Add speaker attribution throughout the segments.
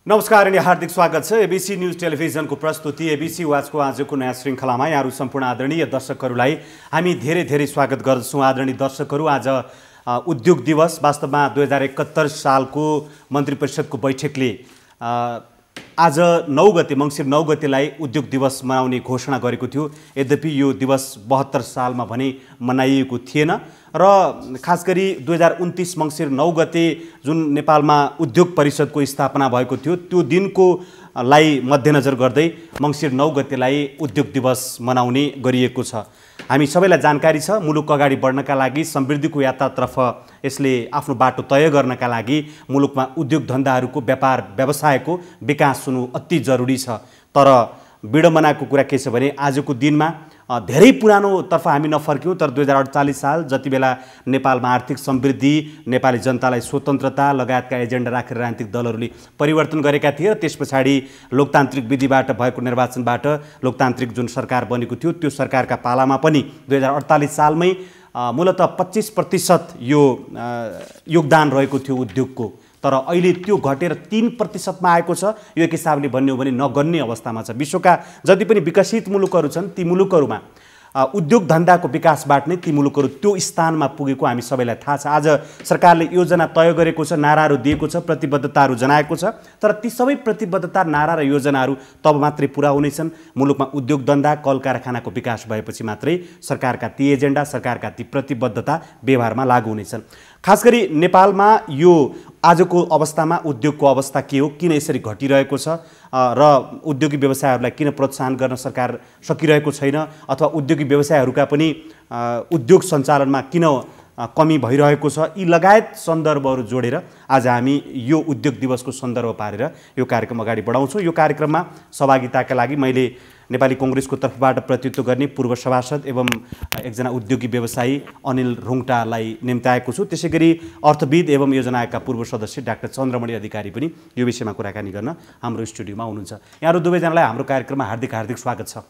Speaker 1: नमस्कार अनि हार्दिक स्वागत छ एबीसी न्यूज टेलिभिजनको प्रस्तुति एबीसी वाचको आजको नयाँ श्रृङ्खलामा यहाँहरू सम्पूर्ण आदरणीय दर्शकहरूलाई हामी धेरै धेरै स्वागत गर्दछौँ। आदरणीय दर्शकहरू, आज उद्योग दिवस, वास्तवमा 2071 सालको मन्त्री परिषदको बैठकले आज 9 गते मङ्सिर 9 गतेलाई उद्योग दिवस मनाउने घोषणा गरेको थियो। यद्यपि यो दिवस 72 सालमा भने मनाइएको थिएन र खास गरी 2029 मङ्सिर 9 गते जुन नेपालमा उद्योग परिषदको स्थापना भएको थियो त्यो दिनको लाई मध्यनजर गर्दै मङ्सिर 9 गतेलाई उद्योग दिवस मनाउने गरिएको छ। हामी सबैलाई जानकारी छ, मुलुक अगाडि बढ्नका लागि, समृद्धिको यात्रातर्फ यसले आफ्नो बाटो तय गर्नका लागि मुलुकमा उद्योग धन्दाहरूको व्यापार व्यवसायको विकास हुनु अति जरुरी छ। तर विडम्बनाको कुरा के छ भने आजको दिनमा धेरै पुरानो तर्फ हामी नफर्क्यौँ, तर 2048 साल जति बेला नेपालमा आर्थिक समृद्धि, नेपाली जनतालाई स्वतन्त्रता लगायतका एजेन्डा राखेर राजनीतिक दलहरूले परिवर्तन गरेका थिए र त्यस पछाडि लोकतान्त्रिक विधिबाट भएको निर्वाचनबाट लोकतान्त्रिक जुन सरकार बनेको थियो त्यो सरकारका पालामा पनि 2048 सालमै मूलतः 25% यो योगदान रहेको थियो उद्योगको। तर अहिले त्यो घटेर 3%मा आएको छ। यो एक हिसाबले भन्ने हो भने नगन्ने अवस्थामा छ। विश्वका जति पनि विकसित मुलुकहरू छन् ती मुलुकहरूमा उद्योग धन्दाको विकासबाट नै ती मुलुकहरू त्यो स्थानमा पुगेको हामी सबैलाई थाहा छ। आज सरकारले योजना तय गरेको छ, नाराहरू दिएको छ, प्रतिबद्धताहरू जनाएको छ, तर ती सबै प्रतिबद्धता, नारा र योजनाहरू तब मात्रै पुरा हुनेछन् मुलुकमा उद्योग धन्दा, कल कारखानाको विकास भएपछि मात्रै सरकारका ती एजेन्डा, सरकारका ती प्रतिबद्धता व्यवहारमा लागू हुनेछन्। खास गरी नेपालमा यो आजको अवस्थामा उद्योगको अवस्था के हो, किन यसरी घटिरहेको छ र उद्योगी व्यवसायहरूलाई किन प्रोत्साहन गर्न सरकार सकिरहेको छैन, अथवा उद्योगी व्यवसायहरूका पनि उद्योग सञ्चालनमा किन कमी भइरहेको छ, यी लगायत सन्दर्भहरू जोडेर आज हामी यो उद्योग दिवसको सन्दर्भ पारेर यो कार्यक्रम अगाडि बढाउँछौँ। यो कार्यक्रममा सहभागिताका लागि मैले नेपाली कांग्रेसको तर्फबाट प्रतिनिधित्व गर्ने पूर्व सभासद एवं एकजना उद्योगी व्यवसायी अनिल रुङटालाई निम्ताएको छु। त्यसैगरी अर्थविद एवं योजना आयोगका पूर्व सदस्य डाक्टर चन्द्रमणि अधिकारी पनि यो विषयमा कुराकानी गर्न हाम्रो स्टुडियोमा हुनुहुन्छ। यहाँहरू दुवैजनालाई हाम्रो कार्यक्रममा हार्दिक हार्दिक स्वागत छ।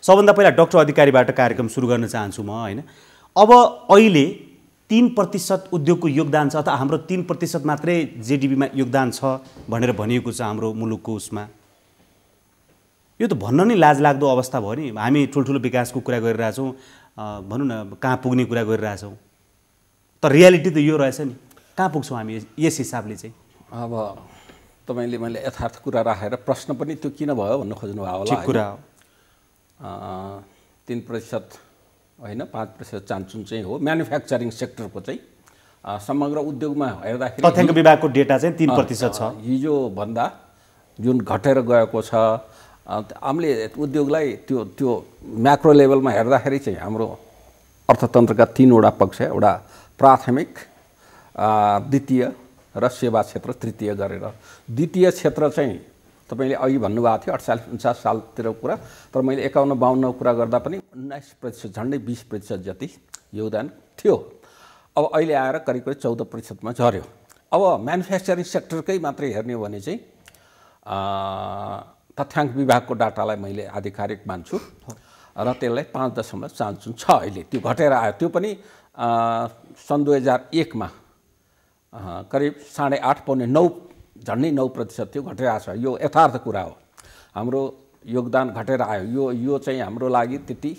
Speaker 1: सबभन्दा पहिला डाक्टर अधिकारीबाट कार्यक्रम सुरु गर्न चाहन्छु म। हैन, अब अहिले 3% उद्योगको योगदान छ, अथवा हाम्रो 3% मात्रै जीडीपीमा योगदान छ भनेर भनिएको छ हाम्रो मुलुकको उसमा। यो त भन्न नै लाजलाग्दो अवस्था भयो नि। हामी ठुल्ठुलो विकासको कुरा गरिरहेछौँ, भनौँ न कहाँ पुग्ने कुरा गरिरहेछौँ, तर रियालिटी त यो रहेछ नि। कहाँ पुग्छौँ हामी यस हिसाबले चाहिँ?
Speaker 2: अब तपाईँले मैले यथार्थ कुरा राखेर प्रश्न पनि त्यो किन भयो भन्न खोज्नु भयो होला।
Speaker 1: ठिक कुरा हो।
Speaker 2: 3% होइन 5% चान्चुन चाहिँ हो म्यानुफ्याक्चरिङ सेक्टरको चाहिँ समग्र उद्योगमा हेर्दाखेरि
Speaker 1: तथ्याङ्क विभागको डेटा चाहिँ 3% छ।
Speaker 2: हिजोभन्दा जुन घटेर गएको छ, हामीले उद्योगलाई त्यो म्याक्रो लेभलमा हेर्दाखेरि चाहिँ हाम्रो अर्थतन्त्रका 3वटा पक्ष, एउटा प्राथमिक, द्वितीय र सेवा क्षेत्र, तृतीय गरेर। द्वितीय क्षेत्र चाहिँ तपाईँले अघि भन्नुभएको थियो 48-49 सालतिर कुरा, तर मैले 51-52 कुरा गर्दा पनि 19%, झन्डै 20% जति योगदान थियो। अब अहिले आएर करिब करिब 14%मा झऱ्यो। अब म्यानुफ्याक्चरिङ सेक्टरकै मात्रै हेर्ने हो भने चाहिँ तथ्याङ्क विभागको डाटालाई मैले आधिकारिक मान्छु र त्यसलाई 5.4 छ अहिले। त्यो घटेर आयो। त्यो पनि सन् 2001 मा करिब 8.5 पौने 9, झन्डै 9% थियो, घटेर आएको छ। यो यथार्थ कुरा हो। हाम्रो योगदान घटेर आयो। यो चाहिँ हाम्रो लागि त्यति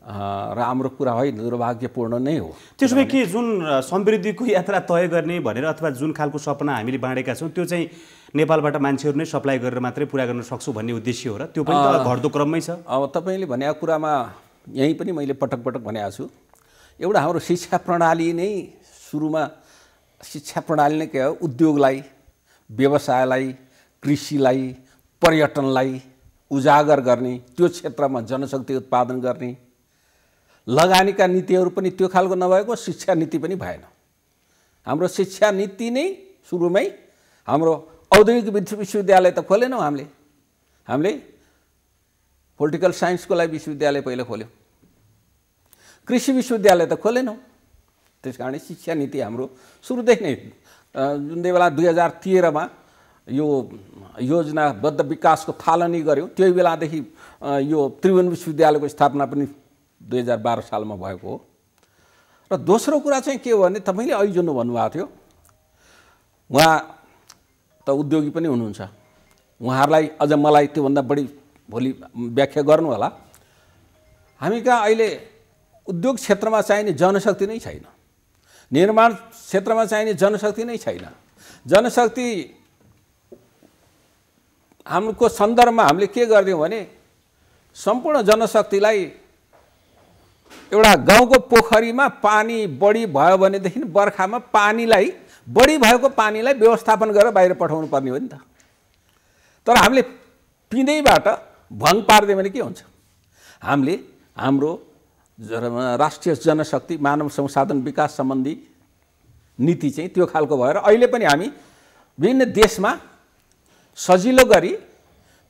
Speaker 2: राम्रो कुरा होइन, दुर्भाग्यपूर्ण नै हो।
Speaker 1: त्यसो भए के जुन समृद्धिको यात्रा तय गर्ने भनेर अथवा जुन खालको सपना हामीले बाँडेका छौँ त्यो चाहिँ नेपालबाट मान्छेहरू नै सप्लाई गरेर मात्रै पुरा गर्न सक्छौँ भन्ने उद्देश्य हो र त्यो पनि त घट्दो क्रममै छ।
Speaker 2: अब तपाईँले भनेको कुरामा यहीँ पनि मैले पटक पटक भनेको छु, एउटा हाम्रो शिक्षा प्रणाली नै सुरुमा शिक्षा प्रणाली नै के हो, उद्योगलाई, व्यवसायलाई, कृषिलाई, पर्यटनलाई उजागर गर्ने, त्यो क्षेत्रमा जनशक्ति उत्पादन गर्ने, लगानीका नीतिहरू पनि त्यो खालको नभएको, शिक्षा नीति पनि भएन। हाम्रो शिक्षा नीति नै सुरुमै हाम्रो औद्योगिक विश्वविद्यालय त खोलेनौँ हामीले पोलिटिकल साइन्सको लागि विश्वविद्यालय पहिला खोल्यौँ, कृषि विश्वविद्यालय त खोलेनौँ। त्यस कारण शिक्षा नीति हाम्रो सुरुदेखि नै जुन बेला 2013 मा यो योजनाबद्ध विकासको थालनी गऱ्यौँ, त्यही बेलादेखि यो त्रिभुवन विश्वविद्यालयको स्थापना पनि 2012 सालमा भएको हो। र दोस्रो कुरा चाहिँ के हो भने तपाईँले अघि जुन भन्नुभएको थियो, उहाँ त उद्योगी पनि हुनुहुन्छ, उहाँहरूलाई अझ मलाई त्योभन्दा बढी भोलि व्याख्या गर्नु होला। हामी कहाँ अहिले उद्योग क्षेत्रमा चाहिने जनशक्ति नै छैन, निर्माण क्षेत्रमा चाहिने जनशक्ति नै छैन। जनशक्ति हाम्रो सन्दर्भमा हामीले के गर्दियौँ भने सम्पूर्ण जनशक्तिलाई एउटा गाउँको पोखरीमा पानी बढी भयो भनेदेखि बर्खामा पानीलाई बढी भएको पानीलाई व्यवस्थापन गरेर बाहिर पठाउनु पर्ने हो नि त। तर हामीले पिँदैबाट भङ पार्दियो भने के हुन्छ? हामीले हाम्रो राष्ट्रिय जनशक्ति मानव संसाधन विकास सम्बन्धी नीति चाहिँ त्यो खालको भएर अहिले पनि हामी विभिन्न देशमा सजिलो गरी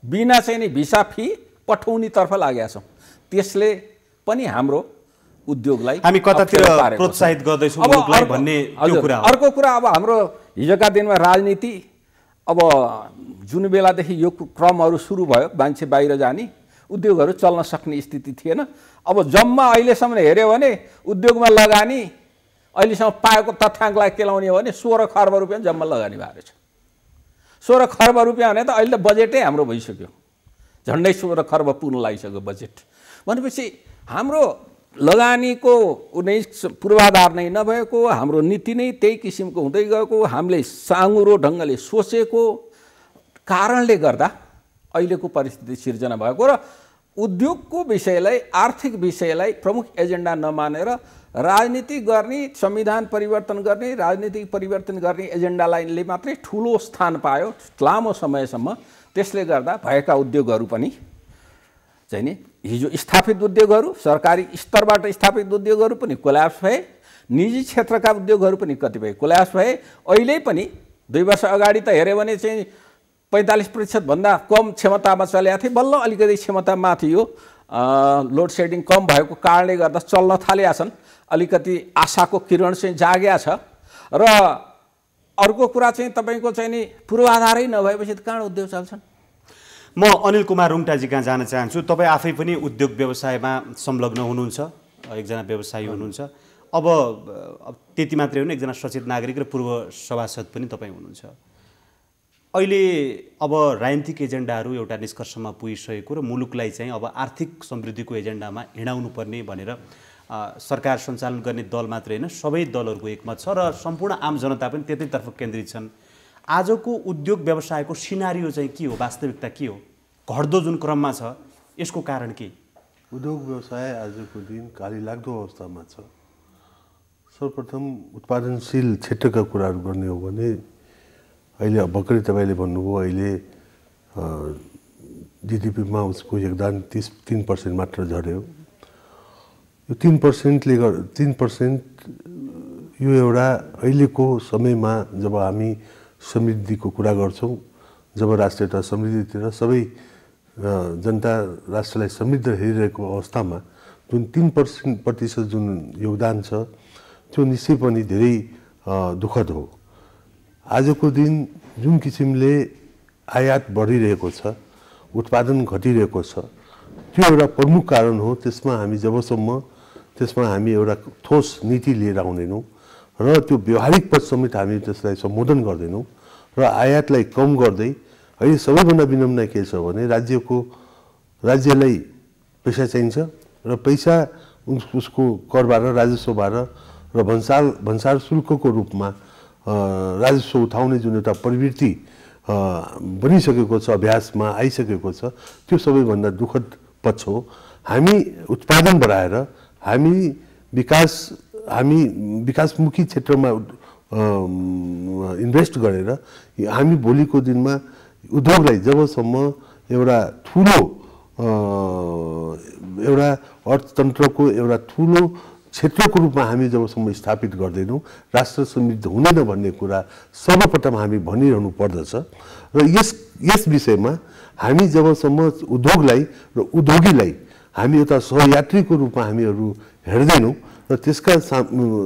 Speaker 2: बिना चाहिँ नि भिसा फी पठाउनेतर्फ लागेका छौँ। त्यसले पनि हाम्रो उद्योगलाई
Speaker 1: हामी कतातिर प्रोत्साहित गर्दैछौँ मुलुकलाई भन्ने त्यो कुरा हो।
Speaker 2: अर्को कुरा अब हाम्रो हिजोका दिनमा राजनीति, अब जुन बेलादेखि यो क्रमहरू सुरु भयो मान्छे बाहिर जाने, उद्योगहरू चल्न सक्ने स्थिति थिएन। अब जम्मा अहिलेसम्म हेऱ्यो भने उद्योगमा लगानी अहिलेसम्म पाएको तथ्याङ्कलाई केलाउने हो भने 16 खर्ब रुपियाँ जम्मा लगानी भएको छ। 16 खर्ब रुपियाँ भने त अहिले त बजेटै हाम्रो भइसक्यो, झन्डै 16 खर्ब पुग्न लागिसक्यो बजेट। भनेपछि हाम्रो लगानीको कुनै पूर्वाधार नै नभएको, हाम्रो नीति नै त्यही किसिमको हुँदै गएको, हामीले साँगुरो ढङ्गले सोचेको कारणले गर्दा अहिलेको परिस्थिति सिर्जना भएको र उद्योगको विषयलाई, आर्थिक विषयलाई प्रमुख एजेन्डा नमानेर राजनीति गर्ने, संविधान परिवर्तन गर्ने, राजनीतिक परिवर्तन गर्ने एजेन्डाले मात्रै ठुलो स्थान पायो लामो समयसम्म। त्यसले गर्दा भएका उद्योगहरू पनि चाहिँ नि हिजो स्थापित उद्योगहरू, सरकारी स्तरबाट स्थापित उद्योगहरू पनि कोल्याप्स भए, निजी क्षेत्रका उद्योगहरू पनि कतिपय कोल्याप्स भए। अहिले पनि 2 वर्ष अगाडि त हेऱ्यो भने चाहिँ 45% भन्दा कम क्षमतामा चलेका थिए, बल्ल अलिकति क्षमता माथि यो लोड सेडिङ कम भएको कारणले गर्दा चल्न थालेका छन्। अलिकति आशाको किरण चाहिँ जागेको छ। र अर्को कुरा चाहिँ तपाईँको चाहिँ नि पूर्वाधारै नभएपछि त कहाँ उद्योग चल्छन्?
Speaker 1: म अनिल कुमार रुङटाजी कहाँ जान चाहन्छु। तपाईँ आफै पनि उद्योग व्यवसायमा संलग्न हुनुहुन्छ, एकजना व्यवसायी हुनुहुन्छ। अब त्यति मात्रै होइन, एकजना सचेत नागरिक र पूर्व सभासद पनि तपाईँ हुनुहुन्छ। अहिले अब राजनीतिक एजेन्डाहरू एउटा निष्कर्षमा पुगिसकेको र मुलुकलाई चाहिँ अब आर्थिक समृद्धिको एजेन्डामा हिँडाउनु पर्ने भनेर सरकार सञ्चालन गर्ने दल मात्रै होइन, सबै दलहरूको एकमत छ र सम्पूर्ण आम जनता पनि त्यतैतर्फ केन्द्रित छन्। आजको उद्योग व्यवसायको सिनारियो चाहिँ के हो, वास्तविकता के हो, घट्दो जुन क्रममा छ, यसको कारण के?
Speaker 3: उद्योग व्यवसाय आजको दिन कालीलाग्दो अवस्थामा छ। सर्वप्रथम उत्पादनशील क्षेत्रका कुराहरू गर्ने हो भने अहिले भर्खरै तपाईँले भन्नुभयो, अहिले जिडिपीमा उसको योगदान 3% मात्र झऱ्यो। यो 3% यो एउटा अहिलेको समयमा जब हामी समृद्धिको कुरा गर्छौँ, जब राष्ट्र एउटा समृद्धितिर सबै जनता राष्ट्रलाई समृद्ध हेरिरहेको अवस्थामा जुन 3% जुन योगदान छ, त्यो निश्चय पनि धेरै दुःखद हो। आजको दिन जुन किसिमले आयात बढिरहेको छ, उत्पादन घटिरहेको छ, त्यो एउटा प्रमुख कारण हो। त्यसमा हामी एउटा ठोस नीति लिएर आउँदैनौँ र त्यो व्यवहारिक पक्ष समेत हामी त्यसलाई सम्बोधन गर्दैनौँ र आयातलाई कम गर्दै अहिले सबैभन्दा विनम्र के छ भने राज्यलाई पैसा चाहिन्छ र पैसा उसको करबाट, राजस्वबाट र भन्सार शुल्कको रूपमा राजस्व उठाउने जुन एउटा प्रवृत्ति बनिसकेको छ, अभ्यासमा आइसकेको छ, त्यो सबैभन्दा दुःखद पक्ष हो। हामी उत्पादन बढाएर हामी विकासमुखी क्षेत्रमा इन्भेस्ट गरेर हामी भोलिको दिनमा उद्योगलाई जबसम्म एउटा ठुलो एउटा अर्थतन्त्रको एउटा ठुलो क्षेत्रको रूपमा हामी जबसम्म स्थापित गर्दैनौँ, राष्ट्र समृद्ध हुँदैन भन्ने कुरा सर्वप्रथम हामी भनिरहनु पर्दछ। र यस विषयमा हामी जबसम्म उद्योगलाई र उद्योगीलाई हामी एउटा सहयात्रीको रूपमा हामीहरू हेर्दैनौँ र त्यसका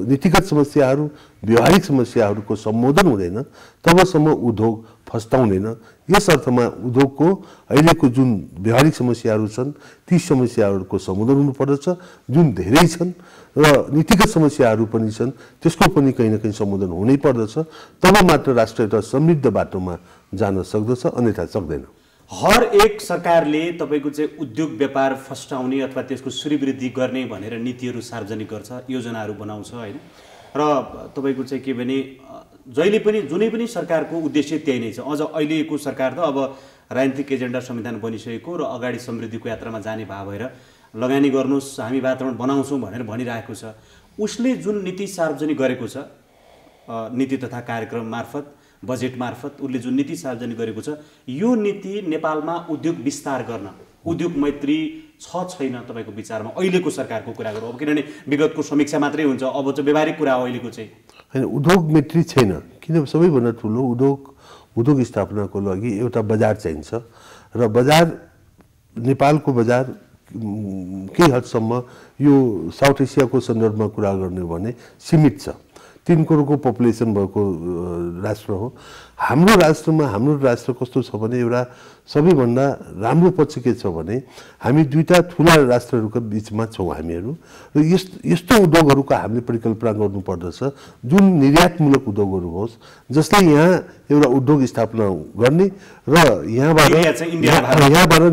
Speaker 3: नीतिगत समस्याहरू, व्यवहारिक समस्याहरूको सम्बोधन हुँदैन, तबसम्म उद्योग फस्टाउँदैन। यस अर्थमा उद्योगको अहिलेको जुन व्यवहारिक समस्याहरू छन् ती समस्याहरूको समाधान हुनुपर्दछ, जुन धेरै छन् र नीतिगत समस्याहरू पनि छन् त्यसको पनि कहीँ न कहीँ समाधान हुनै पर्दछ। तब मात्र राष्ट्र एउटा समृद्ध बाटोमा जान सक्दछ, अन्यथा सक्दैन।
Speaker 1: हर एक सरकारले तपाईँको चाहिँ उद्योग व्यापार फस्टाउने अथवा त्यसको श्रीवृद्धि गर्ने भनेर नीतिहरू सार्वजनिक गर्छ, योजनाहरू बनाउँछ होइन। र तपाईँको चाहिँ के भने जहिले पनि जुनै पनि सरकारको उद्देश्य त्यही नै छ। अझ अहिलेको सरकार त अब राजनीतिक एजेन्डा संविधान बनिसकेको र अगाडि समृद्धिको यात्रामा जाने भाव भएर लगानी गर्नुहोस्, हामी वातावरण बनाउँछौँ भनेर भनिरहेको छ। उसले जुन नीति सार्वजनिक गरेको छ, नीति तथा कार्यक्रम मार्फत, बजेट मार्फत उसले जुन नीति सार्वजनिक गरेको छ, यो नीति नेपालमा उद्योग विस्तार गर्न, उद्योग मैत्री छ छैन तपाईँको विचारमा? अहिलेको सरकारको कुरा गरौँ, अब किनभने विगतको समीक्षा मात्रै हुन्छ, अब चाहिँ व्यवहारिक कुरा हो अहिलेको चाहिँ।
Speaker 3: होइन, उद्योग मैत्री छैन, किन सबैभन्दा ठुलो उद्योग स्थापनाको लागि एउटा बजार चाहिन्छ र बजार नेपालको बजार केही हदसम्म यो साउथ एसियाको सन्दर्भमा कुरा गर्ने भने सीमित छ। 3 करोडको पपुलेसन भएको राष्ट्र हो। हाम्रो राष्ट्र कस्तो छ भने एउटा सबैभन्दा राम्रो पक्ष के छ भने हामी दुईटा ठुला राष्ट्रहरूको बिचमा छौँ हामीहरू, र यस्तो उद्योगहरूको हामीले परिकल्पना गर्नुपर्दछ जुन निर्यातमूलक उद्योगहरू होस्, जसले यहाँ एउटा उद्योग स्थापना गर्ने र यहाँबाट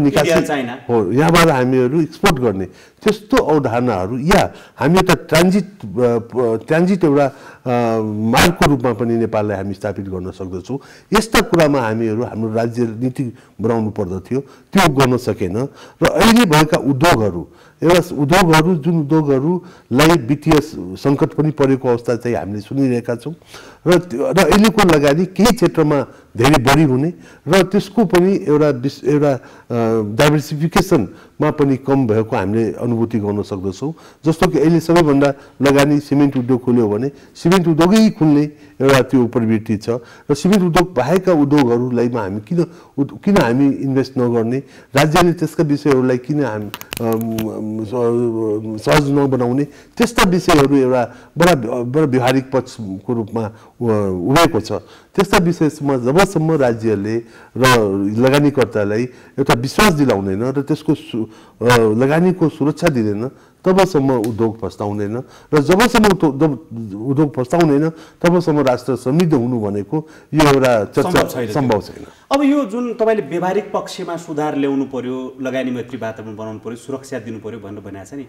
Speaker 3: निकासी हो, यहाँबाट हामीहरू एक्सपोर्ट गर्ने त्यस्तो अवधारणाहरू, या हामी एउटा ट्रान्जिट एउटा मार्गको रूपमा पनि नेपाललाई हामी स्थापित गर्न सक्दछौँ। यस्ता कुरामा हामीहरू हाम्रो राज्य नीति बनाउनु पर्दथ्यो, त्यो गर्न सकेन। र अहिले भएका उद्योगहरू जुन उद्योगहरूलाई वित्तीय सङ्कट पनि परेको अवस्था चाहिँ हामीले सुनिरहेका छौँ, र अहिलेको लगानी केही क्षेत्रमा धेरै बढी हुने र त्यसको पनि एउटा डाइभर्सिफिकेसनमा पनि कम भएको हामीले अनुभूति गर्न सक्दछौँ। जस्तो कि अहिले सबैभन्दा लगानी सिमेन्ट उद्योग खोल्यो भने सिमेन्ट उद्योगै खुल्ने एउटा त्यो प्रवृत्ति छ, र सिमेन्ट उद्योग बाहेकका उद्योगहरूलाई हामी किन हामी इन्भेस्ट नगर्ने, राज्यले त्यसका विषयहरूलाई किन हामी सहज नबनाउने, त्यस्ता विषयहरू एउटा बडा व्यवहारिक पक्षको रूपमा उभेको छ। त्यस्ता विषयमा जबसम्म राज्यले र लगानीकर्तालाई एउटा विश्वास दिलाउँदैन र त्यसको लगानीको सुरक्षा दिँदैन, तबसम्म उद्योग फस्टाउँदैन, र जबसम्म उद्योग फस्टाउँदैन तबसम्म राष्ट्र समृद्ध हुनु भनेको यो एउटा चर्चा सम्भव छैन।
Speaker 1: अब यो जुन तपाईँले व्यवहारिक पक्षमा सुधार ल्याउनु पर्यो, लगानी मैत्री वातावरण बनाउनु पर्यो, सुरक्षा दिनु पर्यो भनेर भनेको छ नि,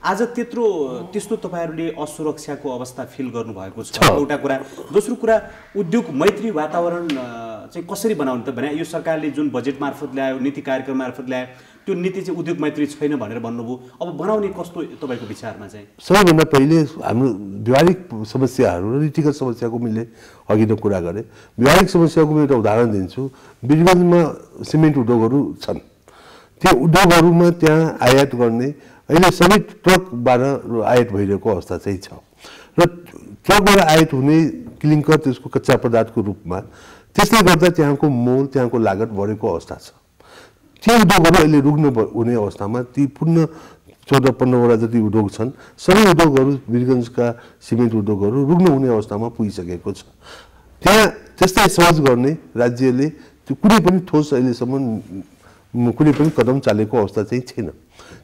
Speaker 1: आज त्यस्तो तपाईँहरूले असुरक्षाको अवस्था फिल गर्नुभएको छ एउटा कुरा। दोस्रो कुरा, उद्योग मैत्री वातावरण चाहिँ कसरी बनाउनु त भने यो सरकारले जुन बजेट मार्फत ल्यायो, नीति कार्यक्रम मार्फत ल्यायो, त्यो नीति चाहिँ उद्योग मैत्री छैन भनेर भन्नुभयो। अब बनाउने कस्तो तपाईँको विचारमा चाहिँ?
Speaker 3: सबैभन्दा पहिले हाम्रो व्यवहारिक समस्याहरू र नीतिगत समस्याको मैले अघि नै कुरा गरेँ। व्यवहारिक समस्याको म एउटा उदाहरण दिन्छु। वीरगन्जमा सिमेन्ट उद्योगहरू छन्, त्यो उद्योगहरूमा त्यहाँ आयात गर्ने अहिले सबै ट्रकबाट आयात भइरहेको अवस्था चाहिँ छ, र ट्रकबाट आयात हुने क्लिङ्कर त्यसको कच्चा पदार्थको रूपमा, त्यसले गर्दा त्यहाँको मोल, त्यहाँको लागत बढेको अवस्था छ। त्यो उद्योगहरू अहिले रुग्न हुने अवस्थामा ती पुनः 14-15वटा जति उद्योग छन्, सबै उद्योगहरू वीरगन्जका सिमेन्ट उद्योगहरू रुग्न हुने अवस्थामा पुगिसकेको छ। त्यहाँ त्यसलाई सहज गर्ने राज्यले कुनै पनि ठोस अहिलेसम्म कुनै पनि कदम चालेको अवस्था चाहिँ छैन।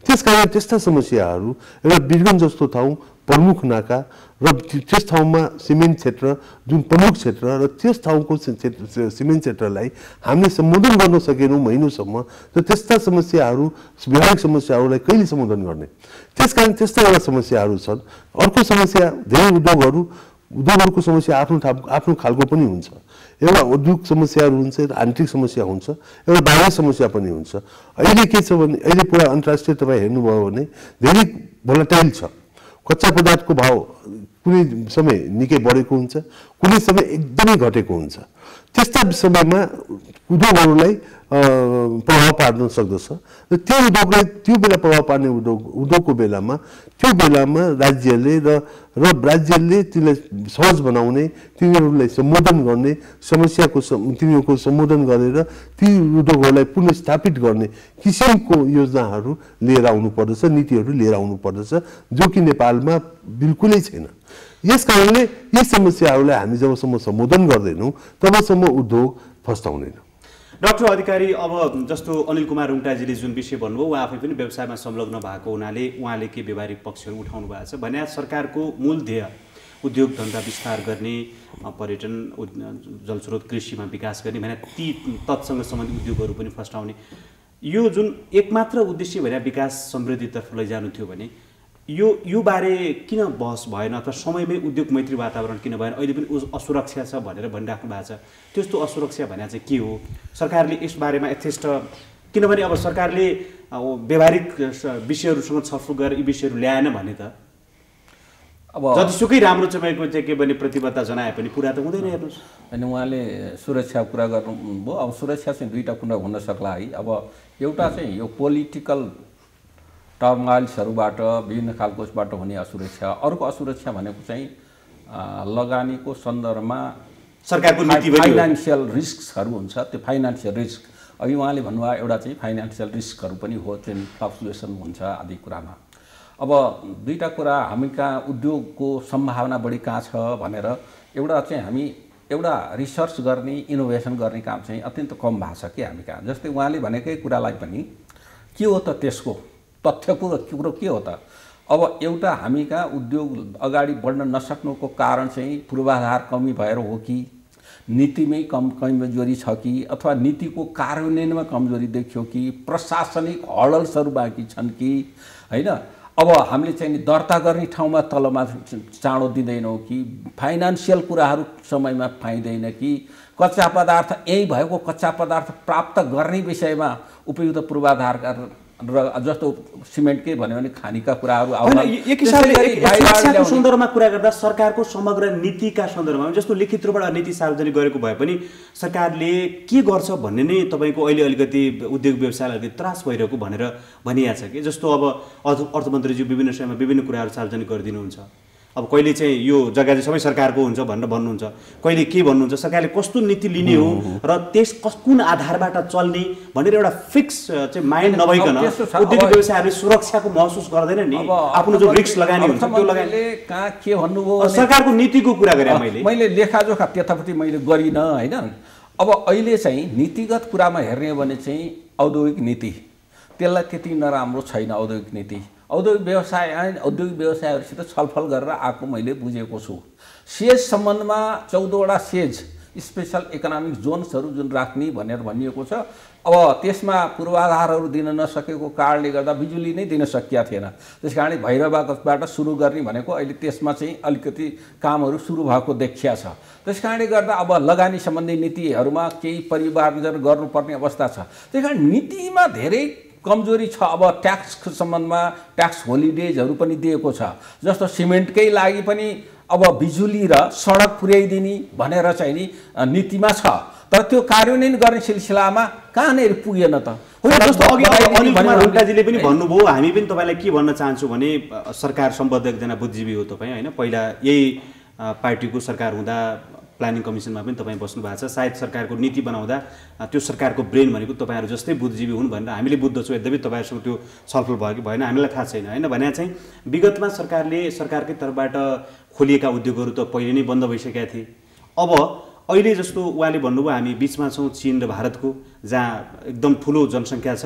Speaker 3: त्यसकारण त्यस्ता समस्याहरू, एउटा वीरगन्ज जस्तो ठाउँ प्रमुख नाका र त्यस ठाउँमा सिमेन्ट क्षेत्र जुन प्रमुख क्षेत्र, र त्यस ठाउँको सिमेन्ट क्षेत्रलाई हामीले सम्बोधन गर्न सकेनौँ महिनौसम्म, र त्यस्ता समस्याहरू, व्यवहारिक समस्याहरूलाई कहिले सम्बोधन गर्ने? त्यसकारण त्यस्ता एउटा समस्याहरू छन्। अर्को समस्या, धेरै उद्योगहरूको समस्या आफ्नो खालको पनि हुन्छ। एउटा औद्योगिक समस्याहरू हुन्छ, एउटा आन्तरिक समस्या हुन्छ, एउटा बाह्य समस्या पनि हुन्छ। अहिले के छ भने अहिले पुरा अन्तर्राष्ट्रिय तपाईँ हेर्नुभयो भने धेरै भोलाटाइल छ। कच्चा पदार्थको भाव कुनै समय निकै बढेको हुन्छ, कुनै समय एकदमै घटेको हुन्छ। त्यस्ता समयमा उद्योगहरूलाई प्रभाव पार्न सक्दछ, र त्यो उद्योगलाई त्यो बेला प्रभाव पार्ने उद्योगको बेलामा राज्यले तिनीलाई सहज बनाउने, तिनीहरूलाई सम्बोधन गर्ने, तिनीहरूको सम्बोधन गरेर ती उद्योगहरूलाई पुनर्स्थापित गर्ने किसिमको योजनाहरू लिएर आउनु पर्दछ, नीतिहरू लिएर आउनु पर्दछ, जो कि नेपालमा बिल्कुलै छैन। यस कारणले यी समस्याहरूलाई हामी जबसम्म सम्बोधन गर्दैनौँ तबसम्म उद्योग फर्स्ट आउँदैन।
Speaker 1: डाक्टर अधिकारी, अब जस्तो अनिल कुमार रुङटाजीले जुन विषय भन्नुभयो, उहाँ आफै पनि व्यवसायमा संलग्न भएको हुनाले उहाँले के व्यवहारिक पक्षहरू उठाउनु भएको छ भने सरकारको मूल ध्येय उद्योग धन्दा विस्तार गर्ने, पर्यटन, जलस्रोत, कृषिमा विकास गर्ने भने ती तत्सँग सम्बन्धित उद्योगहरू पनि फस्टाउने, यो जुन एकमात्र उद्देश्य भने विकास समृद्धितर्फ लैजानु थियो भने यो बारे किन बहस भएन अथवा समयमै उद्योग मैत्री वातावरण किन भएन? अहिले पनि असुरक्षा छ भनेर भनिराख्नु भएको छ। त्यस्तो असुरक्षा भने चाहिँ के हो? सरकारले यस बारेमा यथेष्ट, किनभने अब सरकारले व्यवहारिक विषयहरूसँग छलफल गरेर यी विषयहरू ल्याएन भने त अब जतिसुकै राम्रो तपाईँको चाहिँ के भने प्रतिबद्धता जनाए पनि पुरा त हुँदैन। हेर्नुहोस्,
Speaker 2: अनि उहाँले सुरक्षा कुरा गर्नुभयो। अब सुरक्षा चाहिँ दुईवटा कुरा हुन सक्ला है। अब एउटा चाहिँ यो पोलिटिकल टर्माइल्सहरूबाट विभिन्न खालको उसबाट हुने असुरक्षा, अर्को असुरक्षा भनेको चाहिँ लगानीको सन्दर्भमा
Speaker 1: सरकारको नीति
Speaker 2: फाइनान्सियल रिस्कहरू हुन्छ। त्यो फाइनान्सियल रिस्क अघि उहाँले भन्नुभयो, एउटा चाहिँ फाइनान्सियल रिस्कहरू पनि हो, चाहिँ फ्लक्चुएसन हुन्छ आदि कुरामा। अब दुईवटा कुरा, हामी कहाँ उद्योगको सम्भावना बढी कहाँ छ भनेर एउटा चाहिँ हामी एउटा रिसर्च गर्ने, इनोभेसन गर्ने काम चाहिँ अत्यन्त कम भएको छ कि हामी कहाँ। जस्तै उहाँले भनेकै कुरालाई पनि के हो त, त्यसको तथ्यको कुरो के हो त? अब एउटा हामी कहाँ उद्योग अगाडि बढ्न नसक्नुको कारण चाहिँ पूर्वाधार कमी भएर हो कि नीतिमै कमजोरी छ कि अथवा नीतिको कार्यान्वयनमा कमजोरी देखियो कि प्रशासनिक हडल्सहरू बाँकी छन् कि होइन? अब हामीले चाहिँ दर्ता गर्ने ठाउँमा तलमा चाँडो दिँदैनौँ कि फाइनान्सियल कुराहरू समयमा पाइँदैन कि कच्चा पदार्थ यही भएको कच्चा पदार्थ प्राप्त गर्ने विषयमा उपयुक्त पूर्वाधारका र जस्तो सिमेन्टकै भन्यो भने खानीका कुराहरू
Speaker 1: सुरक्षाको सन्दर्भमा कुरा गर्दा सरकारको समग्र नीतिका सन्दर्भमा जस्तो लिखित रूपबाट नीति सार्वजनिक गरेको भए पनि सरकारले के गर्छ भन्ने नै तपाईँको अहिले अलिकति उद्योग व्यवसायलाई अलिकति त्रास भइरहेको भनेर भनिएको छ कि। जस्तो अब अर्थमन्त्रीज्यू विभिन्न समयमा विभिन्न कुराहरू सार्वजनिक गरिदिनुहुन्छ। अब कहिले चाहिँ यो जग्गा चाहिँ सबै सरकारको हुन्छ भनेर भन्नुहुन्छ, कहिले के भन्नुहुन्छ, सरकारले कस्तो नीति लिने हो र त्यस कुन आधारबाट चल्ने भनेर एउटा फिक्स चाहिँ माइन्ड नभइकन उद्योग व्यवसायहरूले सुरक्षाको महसुस गर्दैन नि। आफ्नो जो रिस्क लगानी हुन्छ त्यो लगानीले
Speaker 2: कहाँ के भन्नुभयो,
Speaker 1: सरकारको नीतिको कुरा गरेँ
Speaker 2: मैले लेखाजोखा त्यतापट्टि मैले गरिनँ होइन। अब अहिले चाहिँ नीतिगत कुरामा हेर्ने हो भने चाहिँ औद्योगिक नीति त्यसलाई त्यति नराम्रो छैन। औद्योगिक नीति औद्योगिक व्यवसायहरूसित छलफल गरेर आएको मैले बुझेको छु। सेज सम्बन्धमा 14वटा सेज स्पेसल इकोनोमिक जोन्सहरू जुन राख्ने भनेर भनिएको छ। अब त्यसमा पूर्वाधारहरू दिन नसकेको कारणले गर्दा बिजुली नै दिन सकिया थिएन। त्यस कारण भैरवबाट सुरु गर्ने भनेको अहिले त्यसमा चाहिँ अलिकति कामहरू सुरु भएको देखिया छ। त्यस कारणले गर्दा अब लगानी सम्बन्धी नीतिहरूमा केही परिमार्जन गर्नुपर्ने अवस्था छ। त्यस कारण नीतिमा धेरै कमजोरी छ। अब ट्याक्सको सम्बन्धमा ट्याक्स होलिडेजहरू पनि दिएको छ। जस्तो सिमेन्टकै लागि पनि अब बिजुली र सडक पुर्याइदिने भनेर चाहिँ नि नीतिमा छ, तर त्यो कार्यान्वयन गर्ने सिलसिलामा कहाँनिर पुगेन त?
Speaker 1: जस्तो अघि अनिल कुमार रुङटाजीले पनि भन्नुभयो, हामी पनि तपाईँलाई के भन्न चाहन्छौँ भने सरकार सम्बद्ध एकजना बुद्धिजीवी हो तपाईँ होइन। पहिला यही पार्टीको सरकार हुँदा प्लानिङ कमिसनमा पनि तपाईँ बस्नु भएको छ। सायद सरकारको नीति बनाउँदा त्यो सरकारको ब्रेन भनेको तपाईँहरू जस्तै बुद्धिजीवी हुन् भनेर हामीले बुझ्दछौँ। यद्यपि तपाईँहरूसँग त्यो छलफल भयो कि भएन हामीलाई थाहा छैन होइन। भने चाहिँ विगतमा सरकारकै तर्फबाट खोलिएका उद्योगहरू त पहिले नै बन्द भइसकेका थिए। अब अहिले जस्तो उहाँले भन्नुभयो हामी बिचमा छौँ चीन र भारतको, जहाँ एकदम ठुलो जनसङ्ख्या छ